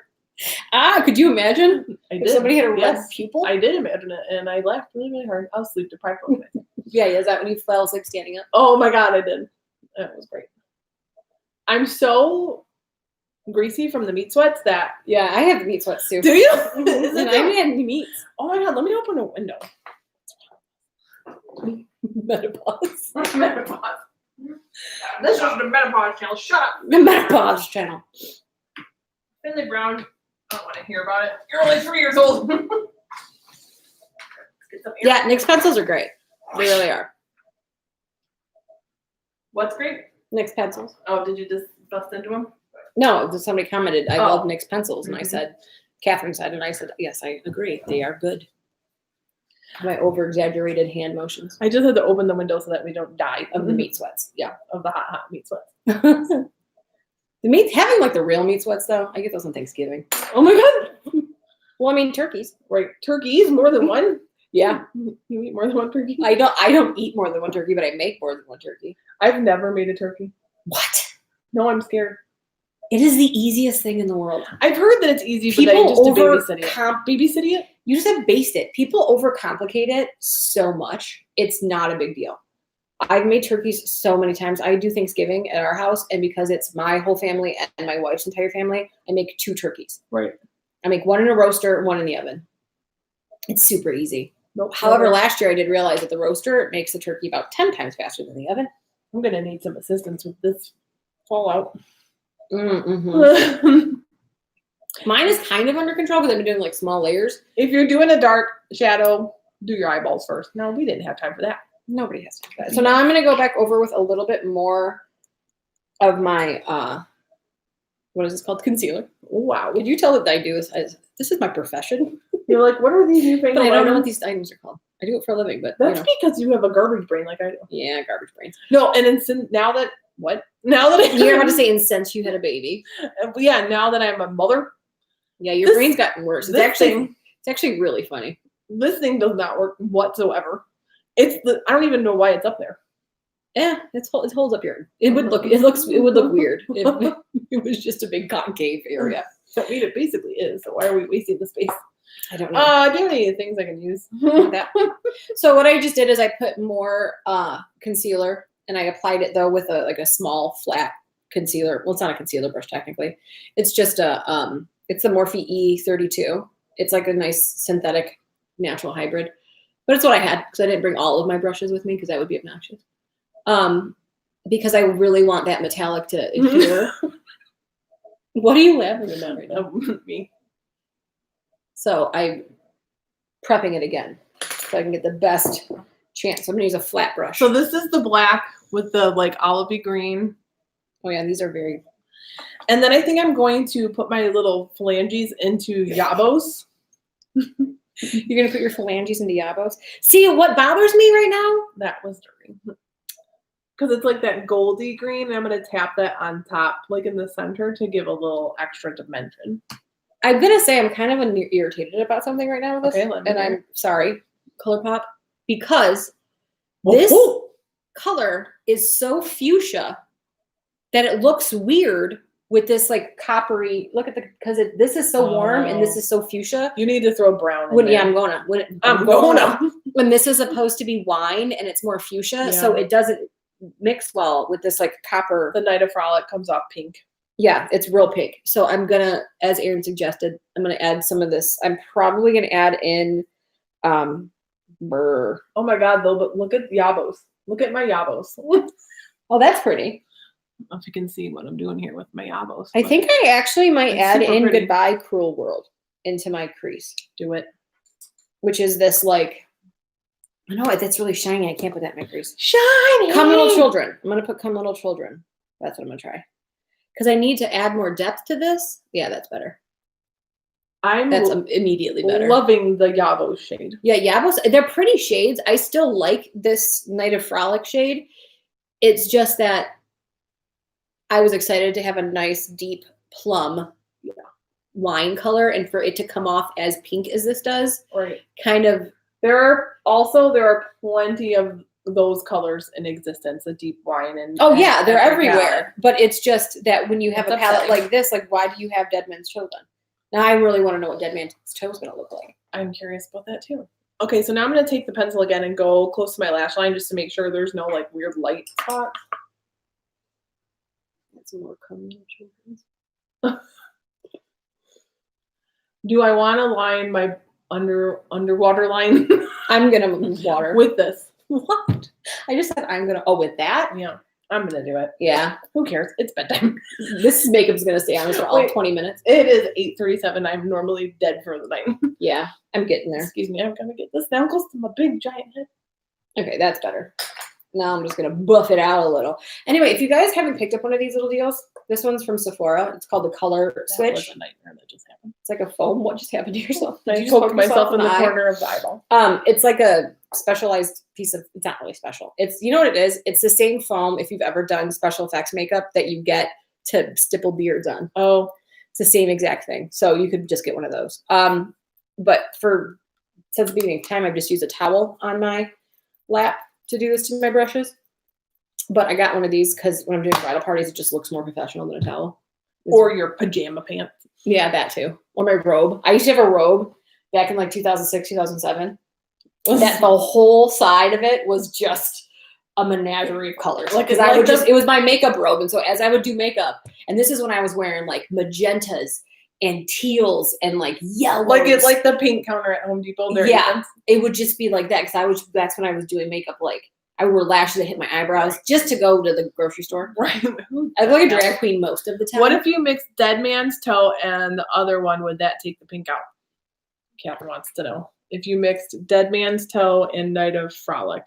Could you imagine if somebody had a red pupil? I did imagine it, and I laughed really, really hard. I was sleep deprived. Yeah, is that when you fell asleep standing up? Oh my god, I did. That was great. I'm so greasy from the meat sweats that... Yeah, I have meat sweats too. Do you? And I had meats. Oh my god, let me open a window. Menopause. Menopause. This is the menopause channel. Shut up. The menopause channel. Finley Brown. I don't want to hear about it. You're only 3 years old. Yeah, NYX pencils are great. They really are. What's great? NYX pencils. Oh, did you just bust into them? No, somebody commented, I love NYX pencils. And I said, Catherine said, and I said, yes, I agree. They are good. My over-exaggerated hand motions. I just had to open the window so that we don't die of the meat sweats. Yeah, of the hot meat sweats. The meat, having like the real meat sweats though, I get those on Thanksgiving. Oh my god. Well, I mean turkeys. Right. Turkeys, more than one? Yeah. You eat more than one turkey? I don't eat more than one turkey, but I make more than one turkey. I've never made a turkey. What? No, I'm scared. It is the easiest thing in the world. I've heard that it's easy, but people just to babysit it. Babysit it? You just have to baste it. People overcomplicate it so much. It's not a big deal. I've made turkeys so many times. I do Thanksgiving at our house, and because it's my whole family and my wife's entire family, I make 2 turkeys. Right. I make one in a roaster, one in the oven. It's super easy. Nope. However, last year I did realize that the roaster makes the turkey about 10 times faster than the oven. I'm going to need some assistance with this fallout. Mm-hmm. Mine is kind of under control because I've been doing like small layers. If you're doing a dark shadow, do your eyeballs first. No, we didn't have time for that. Nobody has time for that. So now I'm going to go back over with a little bit more of my, what is this called? Concealer. Wow. Could you tell that I do this? This is my profession. You're like, what are these new things? But I don't know what these items are called. I do it for a living, but that's because you have a garbage brain like I do. Yeah, garbage brains. No, and now that you're about to say, and since you had a baby. Yeah, now that I'm a mother. Yeah, your brain's gotten worse. It's actually really funny. This thing does not work whatsoever. I don't even know why it's up there. Yeah, it holds up here. It would look weird if it was just a big concave area. I mean, it basically is. So why are we wasting the space? I don't know. Do you have any things I can use? So what I just did is I put more concealer, and I applied it though with a small flat concealer. Well, it's not a concealer brush technically. It's just it's the Morphe E32. It's like a nice synthetic natural hybrid. But it's what I had because I didn't bring all of my brushes with me because that would be obnoxious. Because I really want that metallic to adhere. What are you laughing about right now? Me. So I prepping it again so I can get the best chance. I'm gonna use a flat brush. So this is the black with the like olivey green. Oh yeah, these are very. And then I think I'm going to put my little phalanges into Yabbos. You're gonna put your phalanges into Yabbos. See, what bothers me right now? That was dirty. Because it's like that goldy green, and I'm gonna tap that on top, like in the center, to give a little extra dimension. I'm gonna say I'm kind of irritated about something right now with this, and I'm sorry, Colourpop, because this color is so fuchsia that it looks weird with this like coppery. Look at because this is so warm and this is so fuchsia. You need to throw brown in there. Yeah, I'm gonna. When this is supposed to be wine and it's more fuchsia, so it doesn't mix well with this like copper. The Night of Frolic comes off pink. Yeah, it's real pink. So I'm gonna, as Aaron suggested, I'm gonna add some of this. I'm probably gonna add in burr. Oh my god, though, but look at Yabbos. Look at my Yabbos. Oh, that's pretty. I don't know if you can see what I'm doing here with my Yabbos. I think I actually might add in pretty. Goodbye Cruel World into my crease. Do it. Which is this like, I know that's really shiny. I can't put that in my crease. Shiny! Come Little Children. I'm going to put Come Little Children. That's what I'm going to try. Because I need to add more depth to this. Yeah, that's better. That's immediately better. Loving the Yabbos shade. Yeah, Yabbos, they're pretty shades. I still like this Night of Frolic shade. It's just that I was excited to have a nice deep plum wine color and for it to come off as pink as this does. Right. Kind of. There are plenty of those colors in existence, a deep wine and they're everywhere. But it's just that when you have a palette like this, like why do you have Dead Man's Toe done? Now I really want to know what Dead Man's Toe is going to look like. I'm curious about that too. Okay, so now I'm going to take the pencil again and go close to my lash line just to make sure there's no like weird light spots. Some more coming. Do I want to line my underwater line? I'm gonna water with this. What? I just said I'm gonna. Oh, with that? Yeah, I'm gonna do it. Yeah. Who cares? It's bedtime. This makeup's gonna stay on for all 20 minutes. It is 8:37. I'm normally dead for the night. Yeah, I'm getting there. Excuse me. I'm gonna get this down close to my big giant head. Okay, that's better. Now I'm just going to buff it out a little. Anyway, if you guys haven't picked up one of these little deals, this one's from Sephora. It's called the Color Switch. That was a nightmare that just happened. It's like a foam. What just happened to yourself? I just poked myself in the corner of the eyeball. It's like a specialized piece of, it's not really special. It's, you know what it is? It's the same foam if you've ever done special effects makeup that you get to stipple beards on. Oh, it's the same exact thing. So you could just get one of those. But since the beginning of time, I've just used a towel on my lap to do this to my brushes. But I got one of these because when I'm doing bridal parties, it just looks more professional than a towel. Or your pajama pants. Yeah, that too. Or my robe. I used to have a robe back in like 2006, 2007. That the whole side of it was just a menagerie of colors. Like, because it was my makeup robe. And so as I would do makeup, and this is when I was wearing like magentas and teals and like yellows. Like it's like the paint counter at Home Depot. Yeah, it would just be like that because that's when I was doing makeup. Like I wore lashes that hit my eyebrows just to go to the grocery store. Right. I look like a drag queen most of the time. What if you mix Dead Man's Toe and the other one? Would that take the pink out? Catherine wants to know. If you mixed Dead Man's Toe and Night of Frolic.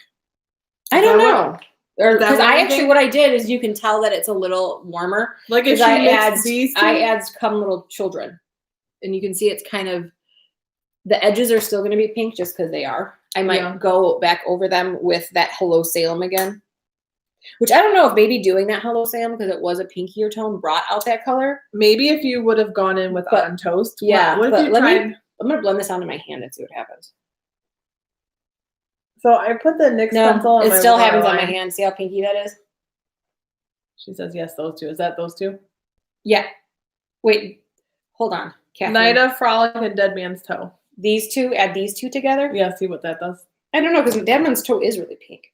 I don't know. Because what I did is you can tell that it's a little warmer. Like if I add Come Little Children, and you can see it's kind of the edges are still going to be pink just because they are. I might go back over them with that Hello Salem again, which I don't know if maybe doing that Hello Salem because it was a pinkier tone brought out that color. Maybe if you would have gone in with On Toast. Yeah, what if you tried? I'm going to blend this onto my hand and see what happens. So I put the NYX pencil on it still happens on my hand. See how pinky that is? She says, yes, those two. Is that those two? Yeah. Wait, hold on. Catherine. Night of Frolic and Dead Man's Toe. These two, add these two together? Yeah, see what that does. I don't know, because Dead Man's Toe is really pink.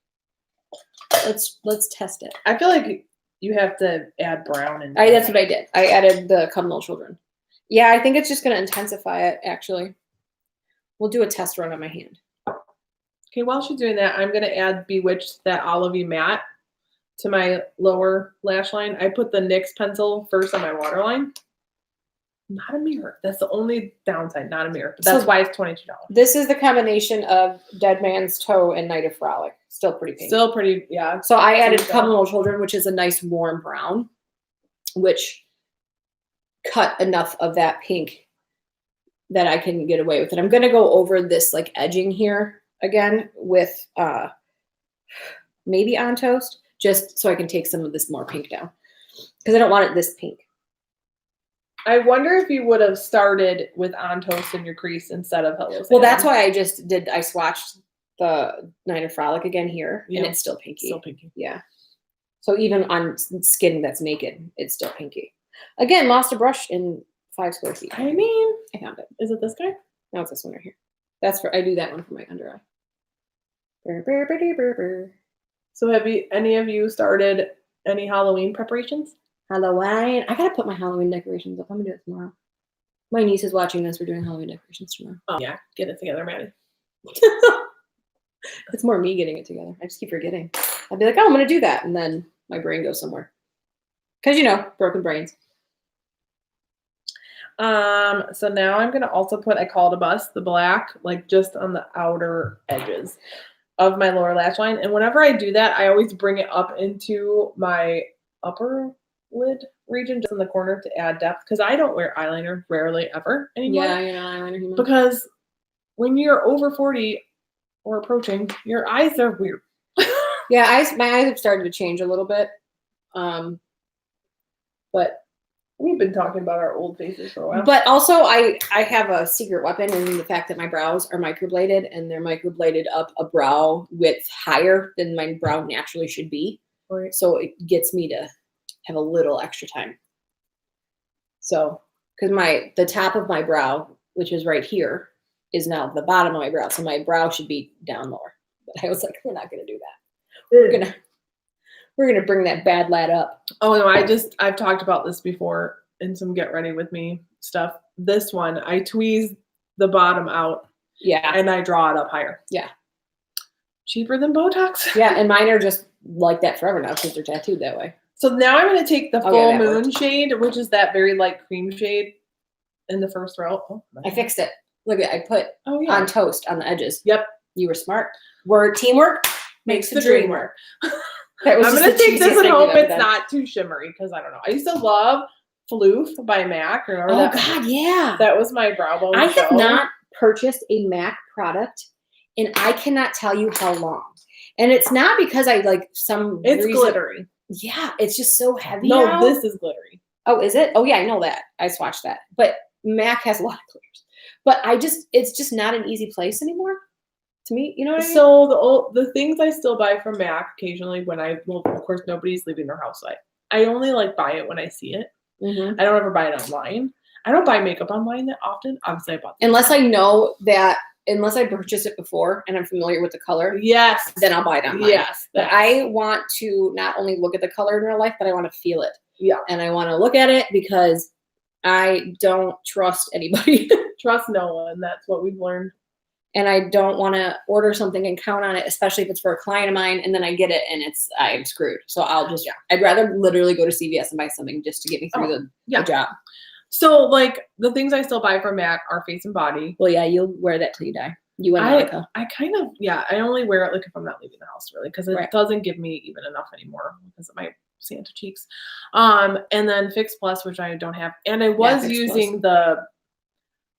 Let's test it. I feel like you have to add brown. And that's what I did. I added the Come Little Children. Yeah, I think it's just going to intensify it, actually. We'll do a test run on my hand. Okay, while she's doing that, I'm going to add Bewitched, that olivey matte, to my lower lash line. I put the NYX pencil first on my waterline. Not a mirror. That's the only downside. Not a mirror. But that's why it's $22. This is the combination of Dead Man's Toe and Night of Frolic. Still pretty pink. Still pretty, yeah. So I added Coven Little Children, which is a nice warm brown, which cut enough of that pink that I can get away with it. I'm going to go over this like edging here again with maybe On Toast, just so I can take some of this more pink down, because I don't want it this pink. I wonder if you would have started with On Toast in your crease instead of Hello Salem. Well, that's why I swatched the Night of Frolic again here, and it's still pinky. Still pinky. Yeah. So even on skin that's naked, it's still pinky. Again, lost a brush in 5 square feet. I mean, I found it. Is it this guy? No, it's this one right here. I do that one for my under eye. So have any of you started any Halloween preparations? Halloween. I gotta put my Halloween decorations up. I'm gonna do it tomorrow. My niece is watching this. We're doing Halloween decorations tomorrow. Oh yeah, get it together, Maddie. It's more me getting it together. I just keep forgetting. I'll be like, oh, I'm gonna do that, and then my brain goes somewhere. Because broken brains. So now I'm gonna also put, I call it a bust, the black, like just on the outer edges of my lower lash line. And whenever I do that, I always bring it up into my upper lid region, just in the corner, to add depth, because I don't wear eyeliner rarely ever anymore. Yeah, you're not eyeliner human. Because when you're over 40 or approaching, your eyes are weird. Yeah, my eyes have started to change a little bit. But we've been talking about our old faces for a while. But also, I have a secret weapon in the fact that my brows are microbladed, and they're microbladed up a brow width higher than my brow naturally should be. Right. So it gets me to have a little extra time. So, because the top of my brow, which is right here, is now the bottom of my brow. So my brow should be down lower. But I was like, we're not going to do that. We're gonna bring that bad lad up. Oh no, I've talked about this before in some get ready with me stuff. This one, I tweeze the bottom out. Yeah. And I draw it up higher. Yeah. Cheaper than Botox. Yeah, and mine are just like that forever now because they're tattooed that way. So now I'm gonna take the full moon shade, which is that very light cream shade in the first row. Oh, I fixed it. Look at it. I put On Toast on the edges. Yep. You were smart. Teamwork makes the dream work. I'm going to take this and hope it's not too shimmery, because I don't know. I used to love Floof by MAC. Remember that? Oh, God, yeah. That was my brow bone. I have not purchased a MAC product, and I cannot tell you how long. And it's not because I like some It's glittery. Yeah, it's just so heavy. No, now. this is glittery. Oh, is it? Oh, yeah, I know that. I swatched that. But MAC has a lot of glitters. But it's just not an easy place anymore. To me, you know what I mean? So the things I still buy from MAC occasionally when of course nobody's leaving their house. I only buy it when I see it. Mm-hmm. I don't ever buy it online. I don't buy makeup online that often. Obviously, I bought unless I know that, unless I purchased it before and I'm familiar with the color. Yes. Then I'll buy it online. Yes. But I want to not only look at the color in real life, but I want to feel it. Yeah. And I want to look at it because I don't trust anybody. Trust no one. That's what we've learned. And I don't want to order something and count on it, especially if it's for a client of mine, and then I get it and I'm screwed. So I'd rather literally go to CVS and buy something just to get me through the job. So the things I still buy from MAC are face and body. Well, yeah, you'll wear that till you die. You and Monica. I kind of, I only wear it if I'm not leaving the house, really, because it doesn't give me even enough anymore because of my Santa cheeks. And then Fix Plus, which I don't have. And I was using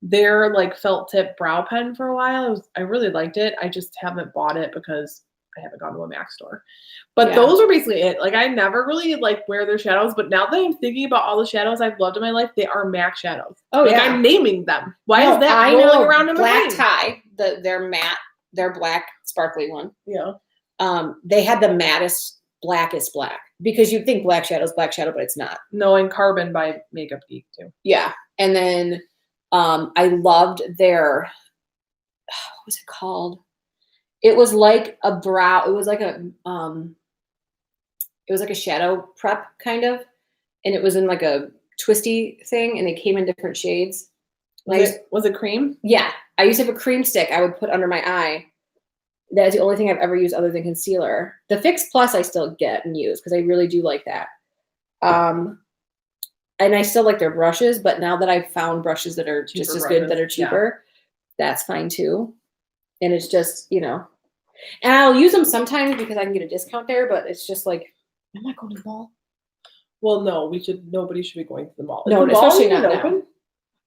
their felt tip brow pen for a while. I really liked it. I just haven't bought it because I haven't gone to a MAC store. But those are basically it. I never really wear their shadows, but now that I'm thinking about all the shadows I've loved in my life, they are MAC shadows. Oh, yeah. I'm naming them. Why is that rolling around in my brain? Black Tie, their matte, their black sparkly one. Yeah. They had the mattest, blackest black, because you'd think black shadow, but it's not. No, and Carbon by Makeup Geek too. Yeah. And then I loved their, what was it called? It was like a brow. It was like a shadow prep kind of, and it was in a twisty thing, and they came in different shades. Was it cream? Yeah. I used to have a cream stick I would put under my eye. That is the only thing I've ever used other than concealer. The Fix Plus I still get and use because I really do like that. and I still like their brushes, but now that I've found brushes that are just as good, that are cheaper, that's fine too. And it's just, you know, and I'll use them sometimes because I can get a discount there, but it's just like, am I going to the mall? Well, no, nobody should be going to the mall. No, the mall especially not open? now.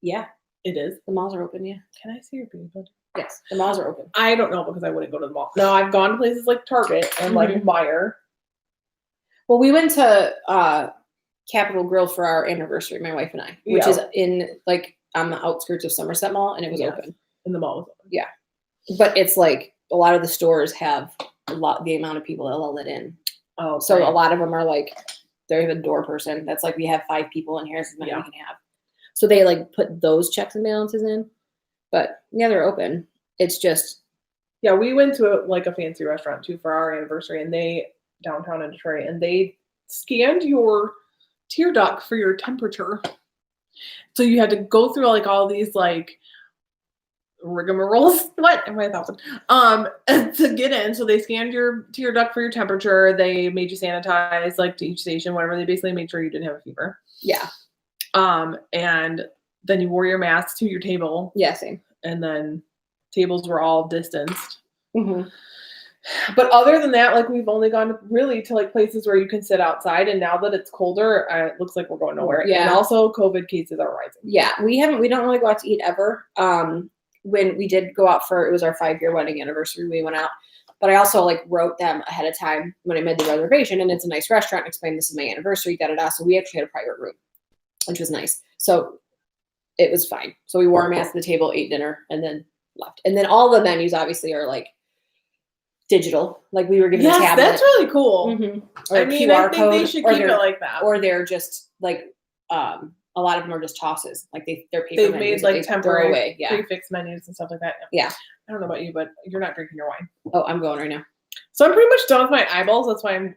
Yeah. It is. The malls are open, yeah. Can I see your beauty? Yes, the malls are open. I don't know because I wouldn't go to the mall. No, I've gone to places like Target and like Meijer. Well, we went to Capitol Grill for our anniversary, my wife and I, which is in like on the outskirts of Somerset Mall, and it was open. And the mall was open. Yeah. But it's like a lot of the stores have the amount of people that'll let in. Oh, so a lot of them are like, they're the door person. That's like, we have 5 people in here, as many we can have. So they like put those checks and balances in. But yeah, they're open. It's just. Yeah, we went to a fancy restaurant too for our anniversary, and they downtown in Detroit, and they scanned your tear duct for your temperature. So you had to go through like all these like rigmaroles. What am I thousand? To get in. So they scanned your tear duct for your temperature. They made you sanitize like to each station, whatever. They basically made sure you didn't have a fever. Yeah. And then you wore your mask to your table. Yeah, same. And then tables were all distanced. Mm-hmm. But other than that, like we've only gone really to like places where you can sit outside. And now that it's colder, it looks like we're going nowhere. Yeah. And also COVID cases are rising. Yeah. We don't really go out to eat ever. When we did go out it was our 5-year wedding anniversary, we went out. But I also like wrote them ahead of time when I made the reservation, and it's a nice restaurant, and explained this is my anniversary, da-da-da. So we actually had a private room, which was nice. So it was fine. So we wore a mask at the table, ate dinner, and then left. And then all the menus obviously are like digital. Like we were given a tablet. That's really cool. Or I mean, I think they should keep it like that. Or they're just like a lot of them are just tosses. Like they're paper They've menus made like temporary prefix menus and stuff like that. Yeah. I don't know about you, but you're not drinking your wine. Oh, I'm going right now. So I'm pretty much done with my eyeballs. That's why I'm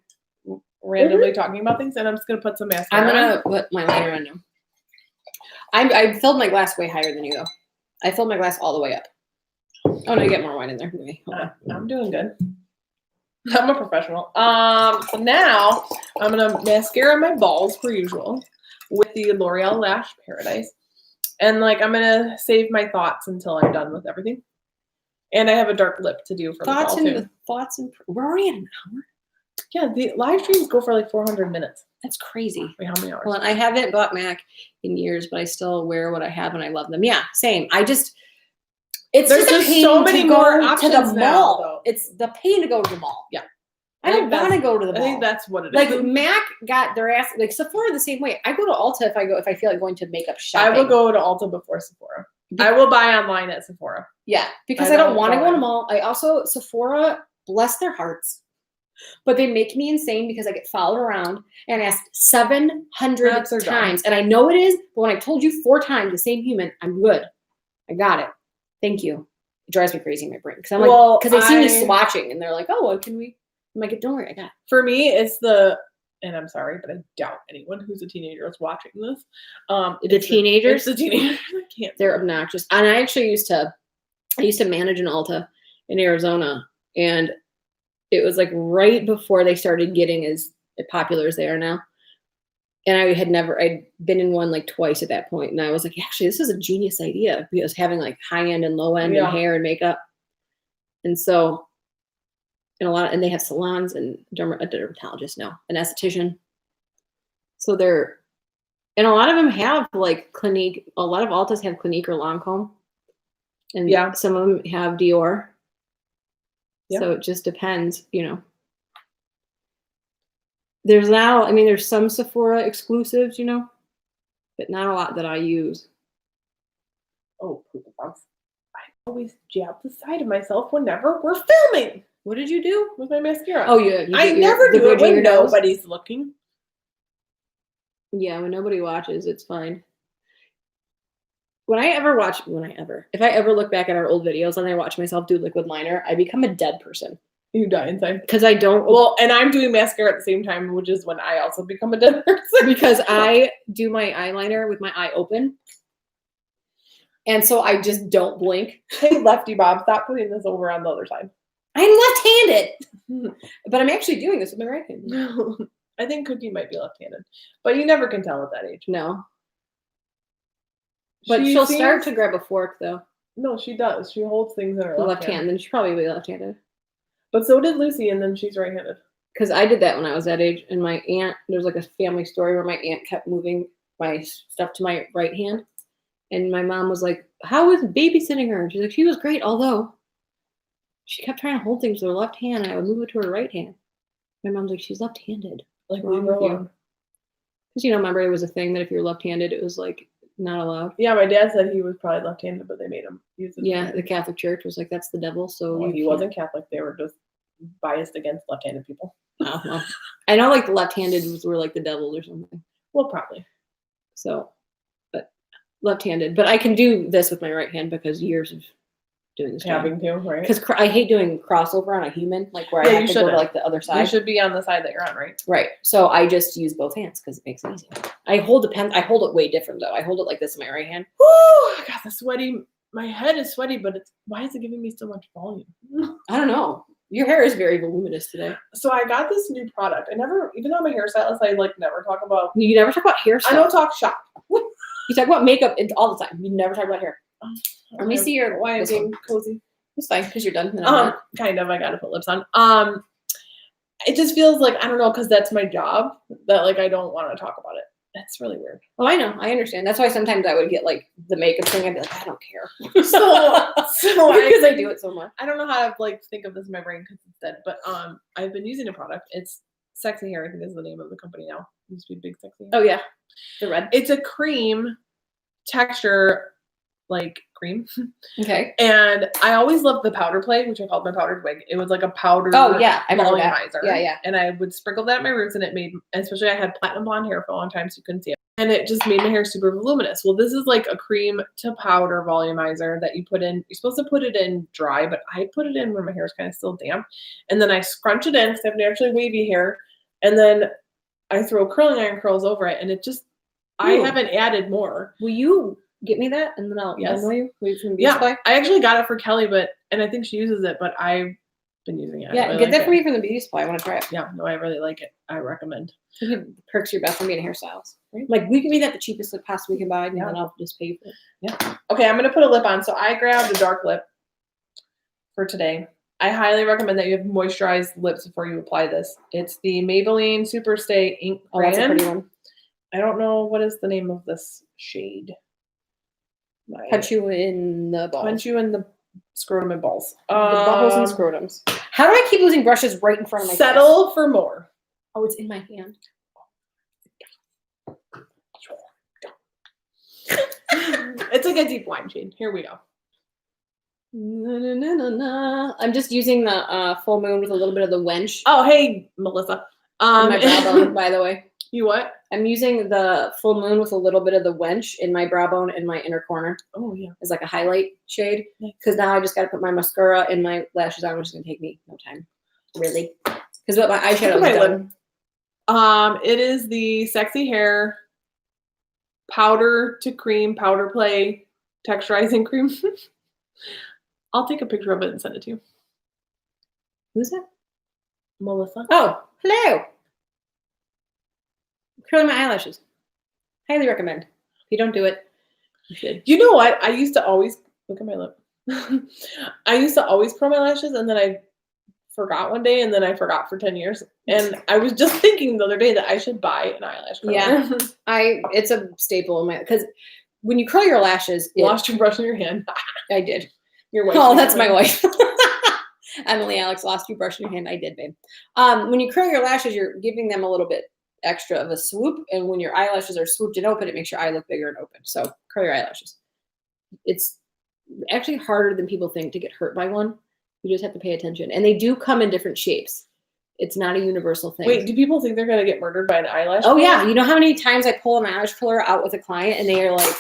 randomly talking about things, and I'm just gonna put some mascara on. I'm gonna put my liner on now. I filled my glass way higher than you though. I filled my glass all the way up. Oh no, you get more wine in there. Okay, I'm doing good. I'm a professional. So now I'm gonna mascara my balls per usual with the L'Oreal Lash Paradise, and like I'm gonna save my thoughts until I'm done with everything. And I have a dark lip to do for thoughts the fall and we're already at an hour. Yeah, the live streams go for like 400 minutes. That's crazy. Wait, how many hours? Well, I haven't bought MAC in years, but I still wear what I have and I love them. Yeah, same. There's just so many more options to the now, mall. Though. It's the pain to go to the mall. Yeah. I don't want to go to the mall. I think that's what it is. Like MAC got their ass, like Sephora the same way. I go to Ulta if I feel like going to makeup shopping. I will go to Ulta before Sephora. I will buy online at Sephora. Yeah, because I don't want to go to the mall. Sephora, bless their hearts, but they make me insane because I get followed around and asked 700 times. And I know it is, but when I told you 4 times, the same human, I'm good. I got it. Thank you. It drives me crazy in my brain. Because I'm like, because they see me swatching and they're like, oh, what can we? I'm like, don't worry, I got it. For me, it's and I'm sorry, but I doubt anyone who's a teenager is watching this. The teenagers? It's the teenagers. I can't. They're obnoxious. And I actually used to manage an Ulta in Arizona, and it was like right before they started getting as popular as they are now. And I'd been in one like twice at that point, and I was like, actually, this is a genius idea, because having like high end and low end and hair and makeup. And so, and they have salons and a dermatologist now, an esthetician. So and a lot of them have like Clinique. A lot of Ultas have Clinique or Lancome. And some of them have Dior. Yeah. So it just depends, There's some Sephora exclusives, but not a lot that I use. Oh, I always jab the side of myself whenever we're filming. What did you do with my mascara? Oh, yeah. I never do it when nobody's looking. Yeah, when nobody watches, it's fine. If I ever look back at our old videos and I watch myself do liquid liner, I become a dead person. You die inside. Because I don't. Well, and I'm doing mascara at the same time, which is when I also become a dead person. Because I do my eyeliner with my eye open. And so I just don't blink. Hey, Lefty Bob, stop putting this over on the other side. I'm left-handed. But I'm actually doing this with my right hand. I think Cookie might be left-handed, but you never can tell at that age. No. But she'll start to grab a fork, though. No, she does. She holds things in her left hand. Then she'll probably be left-handed. But so did Lucy, and then she's right-handed. Because I did that when I was that age, and my aunt, there's like a family story where my aunt kept moving my stuff to my right hand, and my mom was like, how was babysitting her? And she's like, she was great, although she kept trying to hold things with her left hand, and I would move it to her right hand. My mom's like, she's left-handed. Like, wrong with you? Because, you know, remember it was a thing that if you're left-handed, it was like not allowed. Yeah, my dad said he was probably left-handed, but they made him use it. Yeah, the Catholic Church was like, that's the devil. So well, he wasn't Catholic. They were just biased against left-handed people. Oh, well. I know, like, the left-handed were like the devils or something. Well, probably. So, but left-handed. But I can do this with my right hand because years of doing this. Having to, right? Because I hate doing crossover on a human, like where I have to go to like the other side. You should be on the side that you're on, right? Right. So I just use both hands because it makes it easy. I hold the pen. I hold it way different though. I hold it like this in my right hand. Woo! I got the sweaty. My head is sweaty, but why is it giving me so much volume? I don't know. Your hair is very voluminous today. So I got this new product. I never, even though I'm a hairstylist, I like never talk about. You never talk about hair stuff. I don't talk shop. You talk about makeup all the time. You never talk about hair. Let me see your. Why I'm being cozy. It's fine because you're done. Kind of. I gotta put lips on. It just feels like I don't know because that's my job that like I don't want to talk about it. That's really weird. Well, I know. I understand. That's why sometimes I would get like the makeup thing. I'd be like, I don't care. So because I do it so much. I don't know how to like think of this in my brain because it's dead. But I've been using a product. It's Sexy Hair. I think is the name of the company now. It used to be Big Sexy Hair. Oh yeah, the red. It's a cream texture, like cream. Okay. And I always loved the powder play, which I called my powdered wig. It was like a powder. Oh yeah, I remember volumizer. that. Yeah, yeah. And I would sprinkle that at my roots, and it made, especially I had platinum blonde hair for a long time, so you couldn't see it. And it just made my hair super voluminous. Well, this is like a cream to powder volumizer that you put in. You're supposed to put it in dry, but I put it in when my hair is kind of still damp. And then I scrunch it in because I have naturally wavy hair. And then I throw curling iron curls over it, and it just. Ooh. I haven't added more. Will you get me that, and then I'll email you? Yeah, I actually got it for Kelly, and I think she uses it, but I've been using it. Yeah, get that for me from the beauty supply. I want to try it. Yeah, no, I really like it. I recommend. It perks your best from being a hairstylist. Right? Like, we can be that the cheapest lip pass we can buy, and then I'll just pay for it. Yeah. Okay, I'm going to put a lip on. So I grabbed a dark lip for today. I highly recommend that you have moisturized lips before you apply this. It's the Maybelline Superstay Ink brand. That's a pretty one. I don't know what is the name of this shade. Punch you in the balls. Punch you in the scrotum and balls. The buttholes and scrotums. How do I keep losing brushes right in front of my Settle for more. Oh, it's in my hand. It's like a deep wine shade. Here we go. I'm just using the full moon with a little bit of the wench. Oh, hey, Melissa. My brow bone, by the way. You what? I'm using the full moon with a little bit of the wench in my brow bone in my inner corner. Oh, yeah. It's like a highlight shade. Because now I just got to put my mascara and my lashes on, which is going to take me no time. Really. Because my eyeshadow is done. It is the Sexy Hair powder to cream, powder play, texturizing cream. I'll take a picture of it and send it to you. Who's that? Melissa. Oh, hello. Curling my eyelashes. Highly recommend. If you don't do it, you should. You know what? I used to always look at my lip. I used to always curl my lashes, and then I forgot one day, and then I forgot for 10 years. And I was just thinking the other day that I should buy an eyelash curler. Yeah, it's a staple in my, because when you curl your lashes, lost your brush in your hand. I did. Your wife. Oh, that's my wife. Emily, Alex, lost your brush in your hand. I did, babe. When you curl your lashes, you're giving them a little bit extra of a swoop, and when your eyelashes are swooped and open, it makes your eye look bigger and open. So curl your eyelashes. It's actually harder than people think to get hurt by one. You just have to pay attention, and they do come in different shapes. It's not a universal thing. Wait, do people think they're gonna get murdered by an eyelash? Oh yeah, you know how many times I pull an eyelash curler out with a client, and they are like,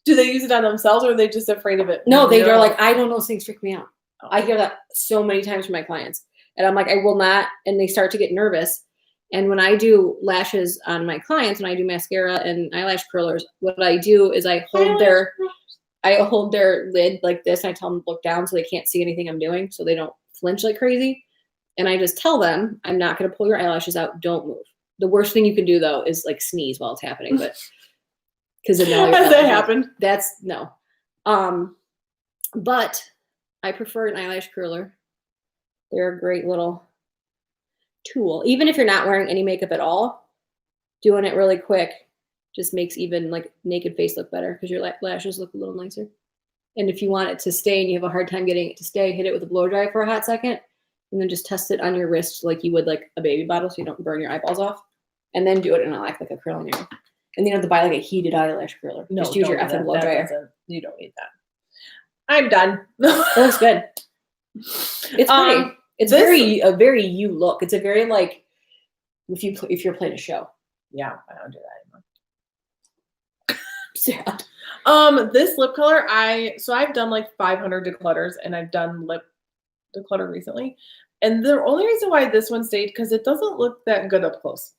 do they use it on themselves, or are they just afraid of it? No, they're like, I don't know, those things freak me out. Oh. I hear that so many times from my clients, and I'm like, I will not, and they start to get nervous. And when I do lashes on my clients, when I do mascara and eyelash curlers, what I do is I hold their lid like this, and I tell them to look down so they can't see anything I'm doing, so they don't flinch like crazy. And I just tell them, I'm not going to pull your eyelashes out. Don't move. The worst thing you can do, though, is like sneeze while it's happening. But because has that happened? That's no. But I prefer an eyelash curler. They're a great little tool. Even if you're not wearing any makeup at all, doing it really quick just makes even like naked face look better because your lashes look a little nicer. And if you want it to stay and you have a hard time getting it to stay, hit it with a blow dry for a hot second and then just test it on your wrist like you would like a baby bottle so you don't burn your eyeballs off. And then do it and it'll act like a curling iron. And you don't have to buy like a heated eyelash curler. No, just use your effing blow dryer. You don't need that. I'm done. It looks good. It's pretty. It's a very you look. It's a very like if you're playing a show. Yeah, I don't do that anymore. Sad. This lip color, I've done like 500 declutters and I've done lip declutter recently. And the only reason why this one stayed because it doesn't look that good up close.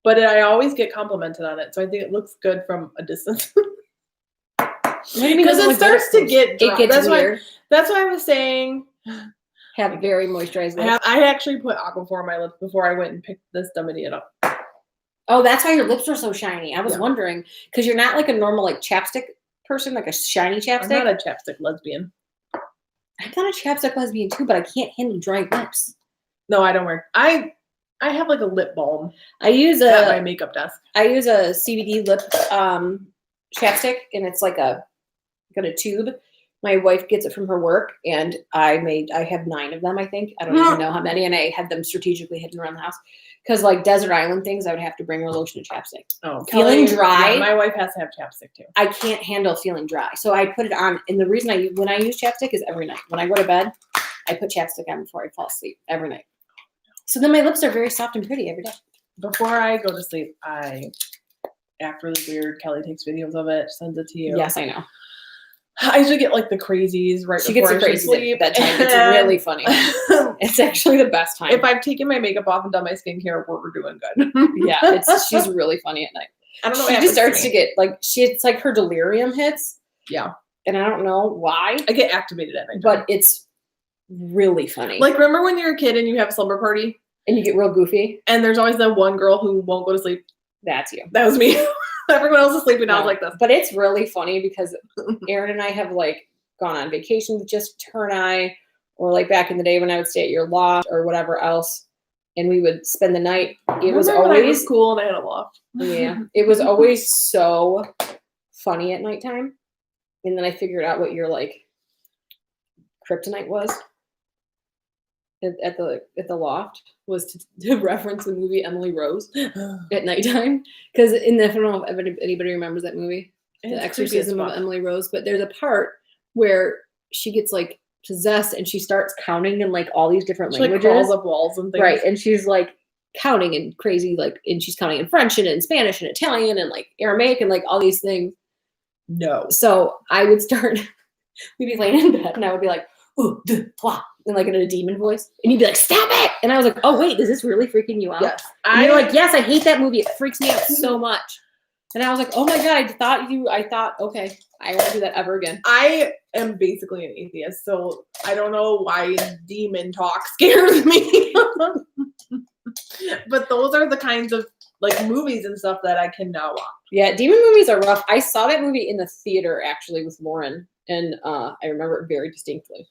But I always get complimented on it, so I think it looks good from a distance. What do you mean? Because it starts to get dry. It gets weird. That's why I was saying. Have very moisturized lips. I actually put Aquaphor on my lips before I went and picked this dumb idiot up. Oh, that's why your lips are so shiny. I was wondering because you're not like a normal like chapstick person, like a shiny chapstick. I'm not a chapstick lesbian. I'm not a chapstick lesbian too, but I can't handle dry lips. No, I don't wear. I have like a lip balm. I use at my makeup desk. I use a CBD lip chapstick, and it's like got a tube. My wife gets it from her work, and I have 9 of them, I think. I don't even know how many, and I had them strategically hidden around the house. Because like desert island things, I would have to bring her lotion and chapstick. Oh, feeling dry. Yeah, my wife has to have chapstick too. I can't handle feeling dry. So I put it on, and the reason when I use chapstick is every night. When I go to bed, I put chapstick on before I fall asleep every night. So then my lips are very soft and pretty every day. Before I go to sleep, I act really weird. Kelly takes videos of it, sends it to you. Yes, I know. I usually get like the crazies right before I sleep. At bedtime. It's really funny. It's actually the best time. If I've taken my makeup off and done my skincare, we're doing good. Yeah, she's really funny at night. I don't know. She just starts to get like it's like her delirium hits. Yeah, and I don't know why. I get activated at night, but it's really funny. Like remember when you're a kid and you have a slumber party and you get real goofy, and there's always that one girl who won't go to sleep. That's you. That was me. Everyone else is sleeping. I was like this. But it's really funny because Erin and I have like gone on vacation with just her and I, or like back in the day when I would stay at your loft or whatever else, and we would spend the night. It was always cool and I had a loft. Yeah, it was always so funny at nighttime. And then I figured out what your like kryptonite was at the loft was to reference the movie Emily Rose at nighttime. Because I don't know if anybody remembers that movie, The Exorcism of Emily Rose. But there's a part where she gets like possessed and she starts counting in like all these different languages. Like crawls up walls and things. Right, and she's like counting in crazy and she's counting in French and in Spanish and Italian and like Aramaic and like all these things. No. So I would start. We'd be laying in bed and I would be like, ooh, duh, blah, and like in a demon voice, and you'd be like, stop it! And I was like, oh wait, is this really freaking you out? Yes. And you're like, yes, I hate that movie. It freaks me out so much. And I was like, oh my god, I thought, okay, I won't do that ever again. I am basically an atheist, so I don't know why demon talk scares me. But those are the kinds of like movies and stuff that I can now watch. Yeah, demon movies are rough. I saw that movie in the theater actually with Lauren, and I remember it very distinctly.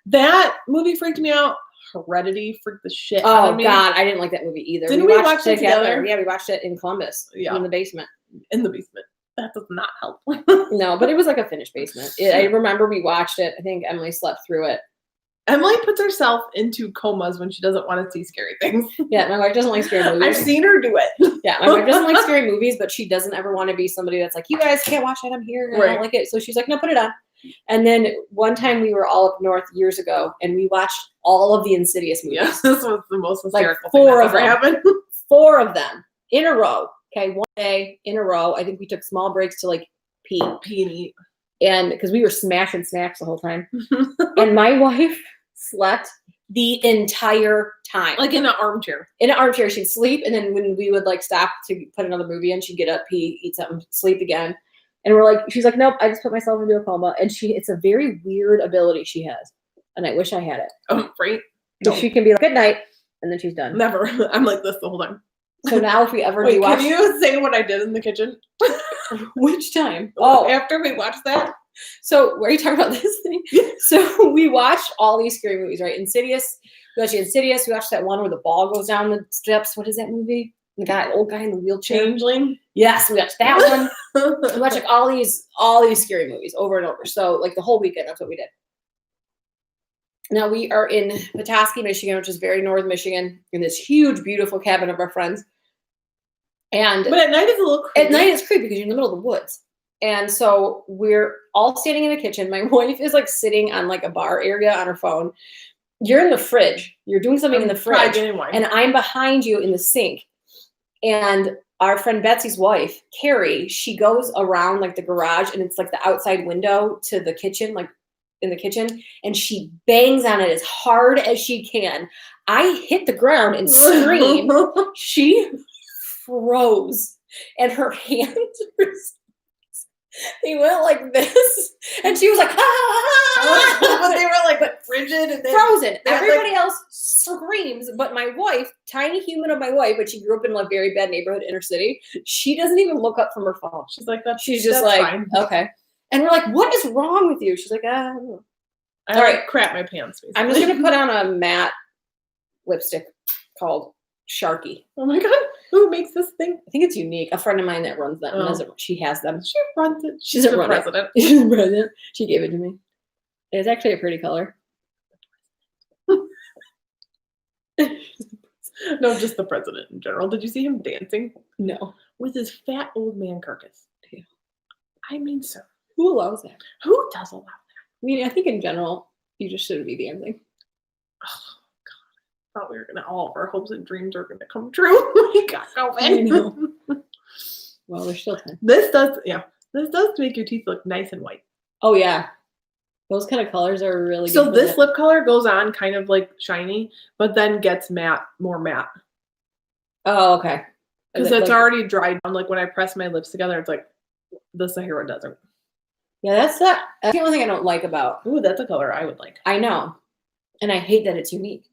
That movie freaked me out. Heredity freaked the shit out of me. Oh god, I didn't like that movie either. Didn't we watch it together? Yeah, we watched it in Columbus. Yeah, in the basement. In the basement. That does not help. No, but it was like a finished basement. I remember we watched it. I think Emily slept through it. Emily puts herself into comas when she doesn't want to see scary things. Yeah, my wife doesn't like scary movies. I've seen her do it. Yeah, my wife doesn't like scary movies, but she doesn't ever want to be somebody that's like, you guys can't watch it, I'm here, I don't like it. So she's like, no, put it on. And then one time we were all up north years ago, and we watched all of the Insidious movies. Yes, this was the most hysterical thing that's ever happened. 4 of them in a row. Okay, one day in a row. I think we took small breaks to like pee and eat. And because we were smashing snacks the whole time. And my wife slept the entire time. Like in an armchair. In an armchair, she'd sleep, and then when we would like stop to put another movie in, she'd get up, pee, eat something, sleep again. And she's like, nope, I just put myself into a coma. And it's a very weird ability she has. And I wish I had it. Oh, right. No. She can be like, good night, and then she's done. Never. I'm like this the whole time. So now if we ever Wait, watch... Can you say what I did in the kitchen? Which time? Oh, after we watched that. So were you talking about this thing? So we watched all these scary movies, right? Insidious. We watched Insidious. We watched that one where the ball goes down the steps. What is that movie? The old guy in the wheelchair. Changeling. Yes, we watched that one. We watched like all these scary movies over and over. So like the whole weekend, that's what we did. Now we are in Petoskey, Michigan, which is very north Michigan, in this huge, beautiful cabin of our friends. But at night it's a little creepy. At night it's creepy because you're in the middle of the woods. And so we're all standing in the kitchen. My wife is like sitting on like a bar area on her phone. You're in the fridge. You're doing something in the fridge. And I'm behind you in the sink. And our friend Betsy's wife, Carrie, she goes around like the garage and it's like the outside window to the kitchen, like in the kitchen. And she bangs on it as hard as she can. I hit the ground and scream. She froze. And her hands were... They went like this, and she was like, ah! But they were like frigid and frozen. Everybody else screams, but my wife, tiny human of my wife, but she grew up in a very bad neighborhood, inner city. She doesn't even look up from her phone. She's like, she's just like, fine. Okay. And we're like, what is wrong with you? She's like, I don't know. All right, crap my pants. Basically. I'm just gonna put on a matte lipstick called Sharky. Oh my god. Who makes this thing? I think it's unique. A friend of mine that runs them. She has them. She runs it. She's the president. She's the president. She gave it to me. It's actually a pretty color. No, just the president in general. Did you see him dancing? No. With his fat old man carcass. Yeah. I mean, sir. Who allows that? Who does allow that? I mean, I think in general, you just shouldn't be dancing. Thought we were gonna all of our hopes and dreams are gonna come true. We got Coven. Well, there's still time. This does make your teeth look nice and white. Oh yeah, those kind of colors are really good. So this lip color goes on kind of like shiny, but then gets more matte. Oh, okay. Because it's like, already dried down. Like when I press my lips together, it's like the Sahara doesn't. Yeah, that's the only thing I don't like about. Ooh, that's a color I would like. I know, and I hate that it's unique.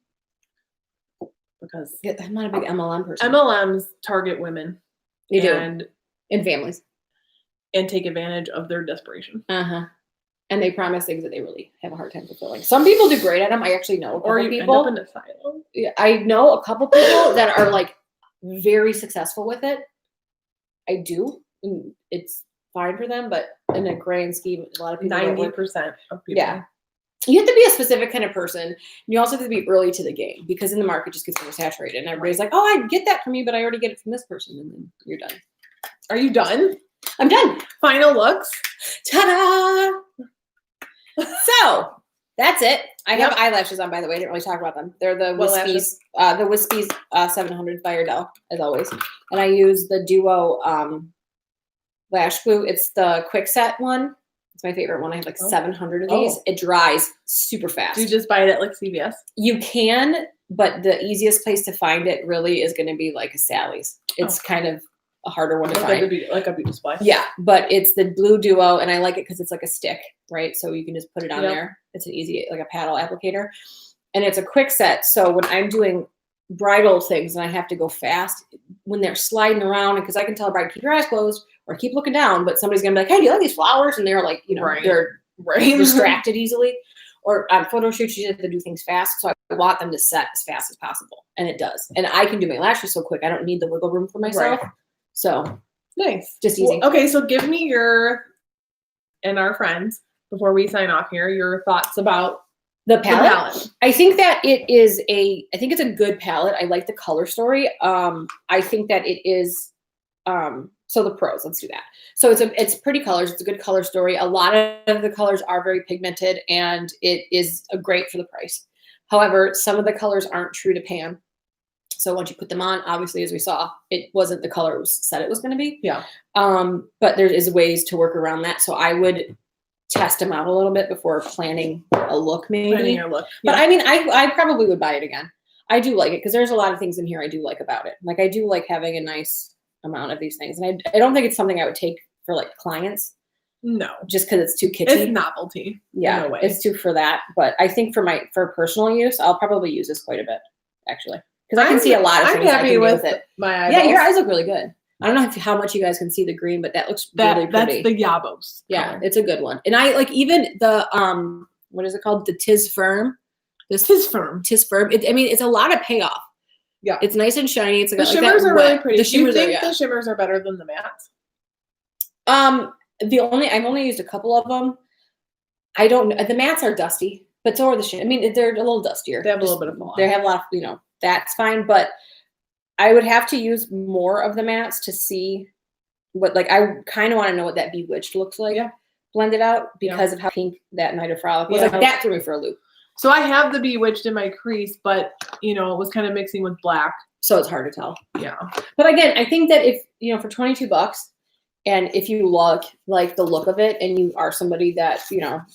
Because I'm not a big MLM person. MLMs target women. They do. And families. And take advantage of their desperation. Uh-huh. And they promise things that they really have a hard time fulfilling. Some people do great at them. I actually know a couple people. End up in asylum. Yeah, I know a couple people that are like very successful with it. I do. And it's fine for them, but in a grand scheme, a lot of people 90% of people. Yeah. You have to be a specific kind of person. And you also have to be early to the game because in the market just gets oversaturated. And everybody's like, oh, I get that from you, but I already get it from this person. And then you're done. Are you done? I'm done. Final looks. Ta-da! So that's it. I have eyelashes on, by the way. I didn't really talk about them. They're the Wispies 700 by Ardell, as always. And I use the Duo lash glue. It's the quick set one. It's my favorite one. I have like 700 of these. It dries super fast. Do you just buy it at like CVS? You can, but the easiest place to find it really is going to be like a Sally's. It's kind of a harder one to find. Like a beauty supply. Yeah, but it's the Blue Duo, and I like it because it's like a stick, right? So you can just put it on there. It's an easy, like a paddle applicator. And it's a quick set. So when I'm doing bridal things and I have to go fast, when they're sliding around, because I can tell a bride, keep your eyes closed, or keep looking down, but somebody's gonna be like, hey, do you like these flowers? And they're like, they're distracted easily. Or on photo shoots, you have to do things fast. So I want them to set as fast as possible. And it does. And I can do my lashes so quick. I don't need the wiggle room for myself. Right. So nice. Just easy. Well, okay, so give me and our friends, before we sign off here, your thoughts about the palette. I think that it's a good palette. I like the color story. I think that it is, so the pros, let's do that. So it's pretty colors. It's a good color story. A lot of the colors are very pigmented and it is great for the price. However, some of the colors aren't true to pan. So once you put them on, obviously, as we saw, it wasn't the color it was said it was going to be. Yeah. But there is ways to work around that. So I would test them out a little bit before planning a look, maybe. Planning your look. Yeah. But I mean, I probably would buy it again. I do like it because there's a lot of things in here I do like about it. Like I do like having a nice amount of these things. And I don't think it's something I would take for like clients. No. Just because it's too kitschy. It's novelty. Yeah, in a way. it's too for that. But I think for personal use, I'll probably use this quite a bit, actually. Because I can see a lot of things I can do with it. My eyeballs. Yeah, your eyes look really good. I don't know how much you guys can see the green, but that looks really pretty. That's the Yabbos. Yeah, it's a good one. And I like even the what is it called? The Tis Firm. Tis Firm. It's a lot of payoff. Yeah, it's nice and shiny. It's the shimmers are really pretty. The shimmers Do you think the shimmers are better than the mattes? I've only used a couple of them. I don't know. The mattes are dusty, but so are the shimmers. They're a little dustier. They have a little bit of gloss. They have a lot of, that's fine. But I would have to use more of the mattes to see what, I kind of want to know what that Bewitched looks like. Yeah. Blended out because of how pink that Night of Frolic was. That threw me for a loop. So I have the Bewitched in my crease, but, it was kind of mixing with black. So it's hard to tell. Yeah. But again, I think that if, for $22, and if you like the look of it and you are somebody that,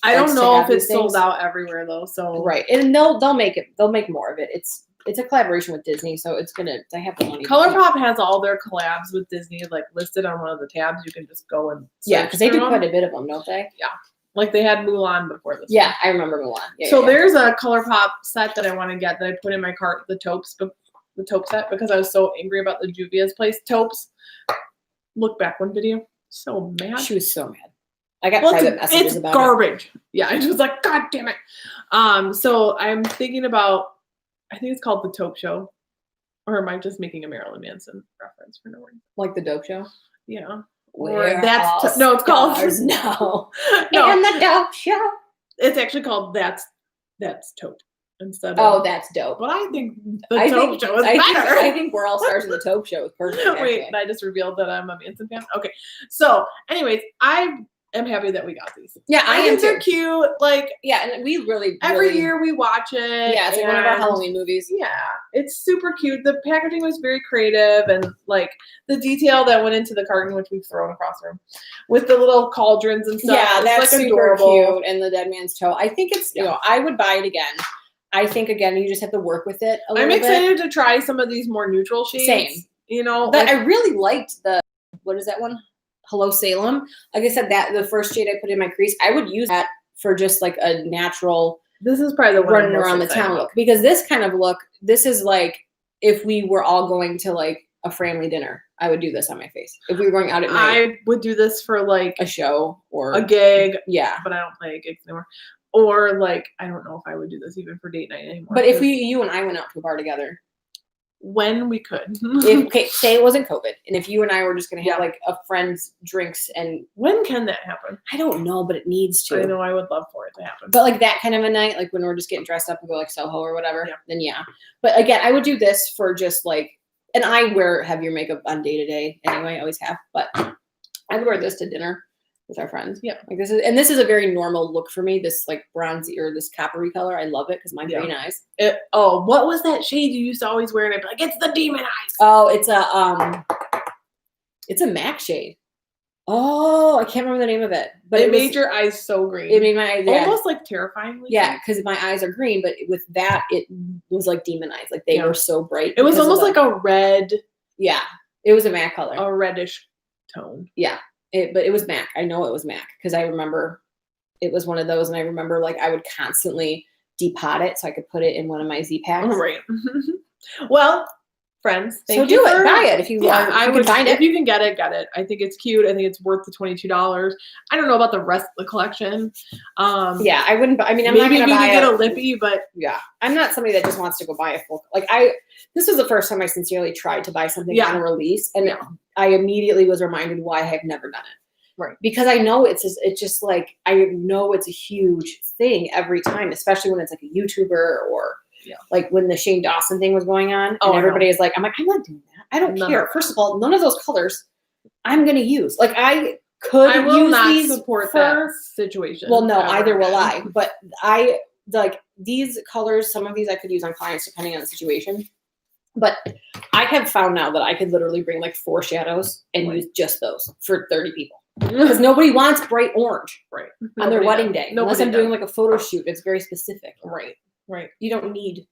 I don't know if it's sold out everywhere though. So right. And they'll make more of it. It's a collaboration with Disney, so they have the money. Colourpop has all their collabs with Disney listed on one of the tabs. You can just go and because they do quite a bit of them, don't they? Yeah. They had Mulan before this. Yeah, I remember Mulan. Yeah, there's a Colourpop set that I want to get that I put in my cart, the taupe set, because I was so angry about the Juvia's Place taupes. Look back one video. So mad. She was so mad. I got private messages about garbage. Yeah, I was like, God damn it. So I'm thinking about, I think it's called The Taupe Show. Or am I just making a Marilyn Manson reference for no reason? Like The Dope Show? Yeah. It's called No. And The Dope Show. It's actually called That's Taupe. Instead of, that's dope. But I think the Taupe Show is better. I think We're All Stars in the Taupe Show is perfect. Wait, I just revealed that I'm a Manson fan. Okay. So, anyways, I am happy that we got these. Yeah, I am too. They're cute. And we really every year we watch it. Yeah, it's one of our Halloween movies. Yeah, it's super cute. The packaging was very creative, and the detail that went into the carton, which we've thrown across the room, with the little cauldrons and stuff. Yeah, that's super adorable. Cute. And the Dead Man's Toe. I think it's I would buy it again. I think again, you just have to work with it a little bit. I'm excited to try some of these more neutral shades. Same. But I really liked what is that one? Hello Salem. Like I said, the first shade I put in my crease, I would use that for just a natural. This is probably the one running around the town look, because this kind of look, this is if we were all going to a family dinner, I would do this on my face. If we were going out at night, I would do this for a show or a gig. Yeah, but I don't play gigs anymore. Or I don't know if I would do this even for date night anymore. But if you and I went out to a bar together, when we could, say it wasn't COVID, and if you and I were just gonna have a friend's drinks, and when can that happen? I don't know, but it needs to. I know, I would love for it to happen. But that kind of a night, when we're just getting dressed up and go Soho or whatever, then yeah. But again, I would do this for just and I wear heavier makeup on day to day anyway, I always have. But I would wear this to dinner with our friends. Yeah. This is a very normal look for me. This bronzy or this coppery color. I love it because my green eyes. What was that shade you used to always wear? And I'd be like, it's the demon eyes. Oh, it's a MAC shade. Oh, I can't remember the name of it. But it made your eyes so green. It made my eyes almost terrifyingly. Yeah, because my eyes are green, but with that it was like demon eyes. They were so bright. It was almost like a red. Yeah. It was a MAC color. A reddish tone. Yeah. But it was MAC. I know it was MAC because I remember it was one of those, and I remember I would constantly depot it so I could put it in one of my Z packs. Right. Well, friends, thank you. So do it. Buy it if you want. I would find it. If you can get it, get it. I think it's cute. I think it's worth the $22. I don't know about the rest of the collection. Yeah, I wouldn't. I'm maybe not going to buy get a lippy, but yeah, I'm not somebody that just wants to go buy a full. This was the first time I sincerely tried to buy something on a release, and I immediately was reminded why I have never done it. Right. Because I know it's just I know it's a huge thing every time, especially when it's a YouTuber or when the Shane Dawson thing was going on. And everybody is I'm not doing that. I don't care. First of all, none of those colors I'm going to use. I will use not these support that situation. Well, no, either will I. But I these colors, some of these I could use on clients depending on the situation. But I have found now that I could literally bring 4 shadows and use just those for 30 people. Because nobody wants bright orange on their wedding day. Unless I'm doing a photo shoot. It's very specific. Right. You don't need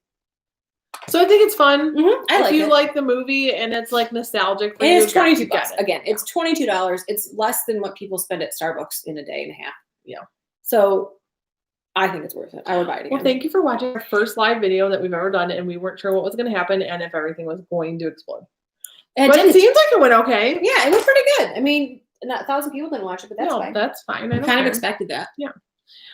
So I think it's fun. I like if you it. like the movie and it's like nostalgic for and you. it's $22. Again, it's $22. It's less than what people spend at Starbucks in a day and a half. Yeah. So I think it's worth it. I would buy it again. Well, thank you for watching our first live video that we've ever done, and we weren't sure what was going to happen and if everything was going to explode. But it seems like it went okay. Yeah, it went pretty good. I mean, not 1,000 people didn't watch it, but that's fine. That's fine. I kind of expected that. Yeah.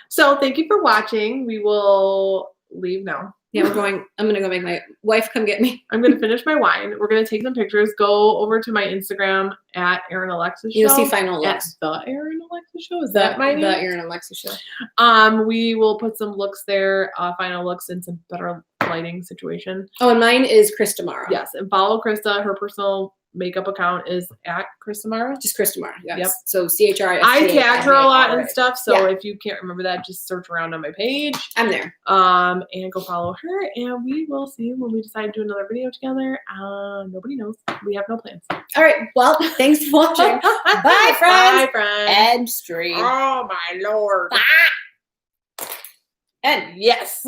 So thank you for watching. We will leave now. Yeah, I'm going to go make my wife come get me. I'm going to finish my wine. We're going to take some pictures. Go over to my Instagram at Erin Alexis Show. You'll see final looks. At the Erin Alexis Show. Is that my name? The Erin Alexis Show. We will put some looks there, final looks in some better lighting situation. Oh, and mine is Chris Tamara. Yes, and follow Krista. Her personal makeup account is at Chris Tamara. Just Chris Tamara. Yes. Yep. So CHRISTA. I tagged her a lot and stuff. So if you can't remember that, just search around on my page. I'm there. And go follow her. And we will see you when we decide to do another video together. Nobody knows. We have no plans. All right. Well, thanks for watching. Bye, friends. Bye, friends. End stream. Oh my Lord. And yes.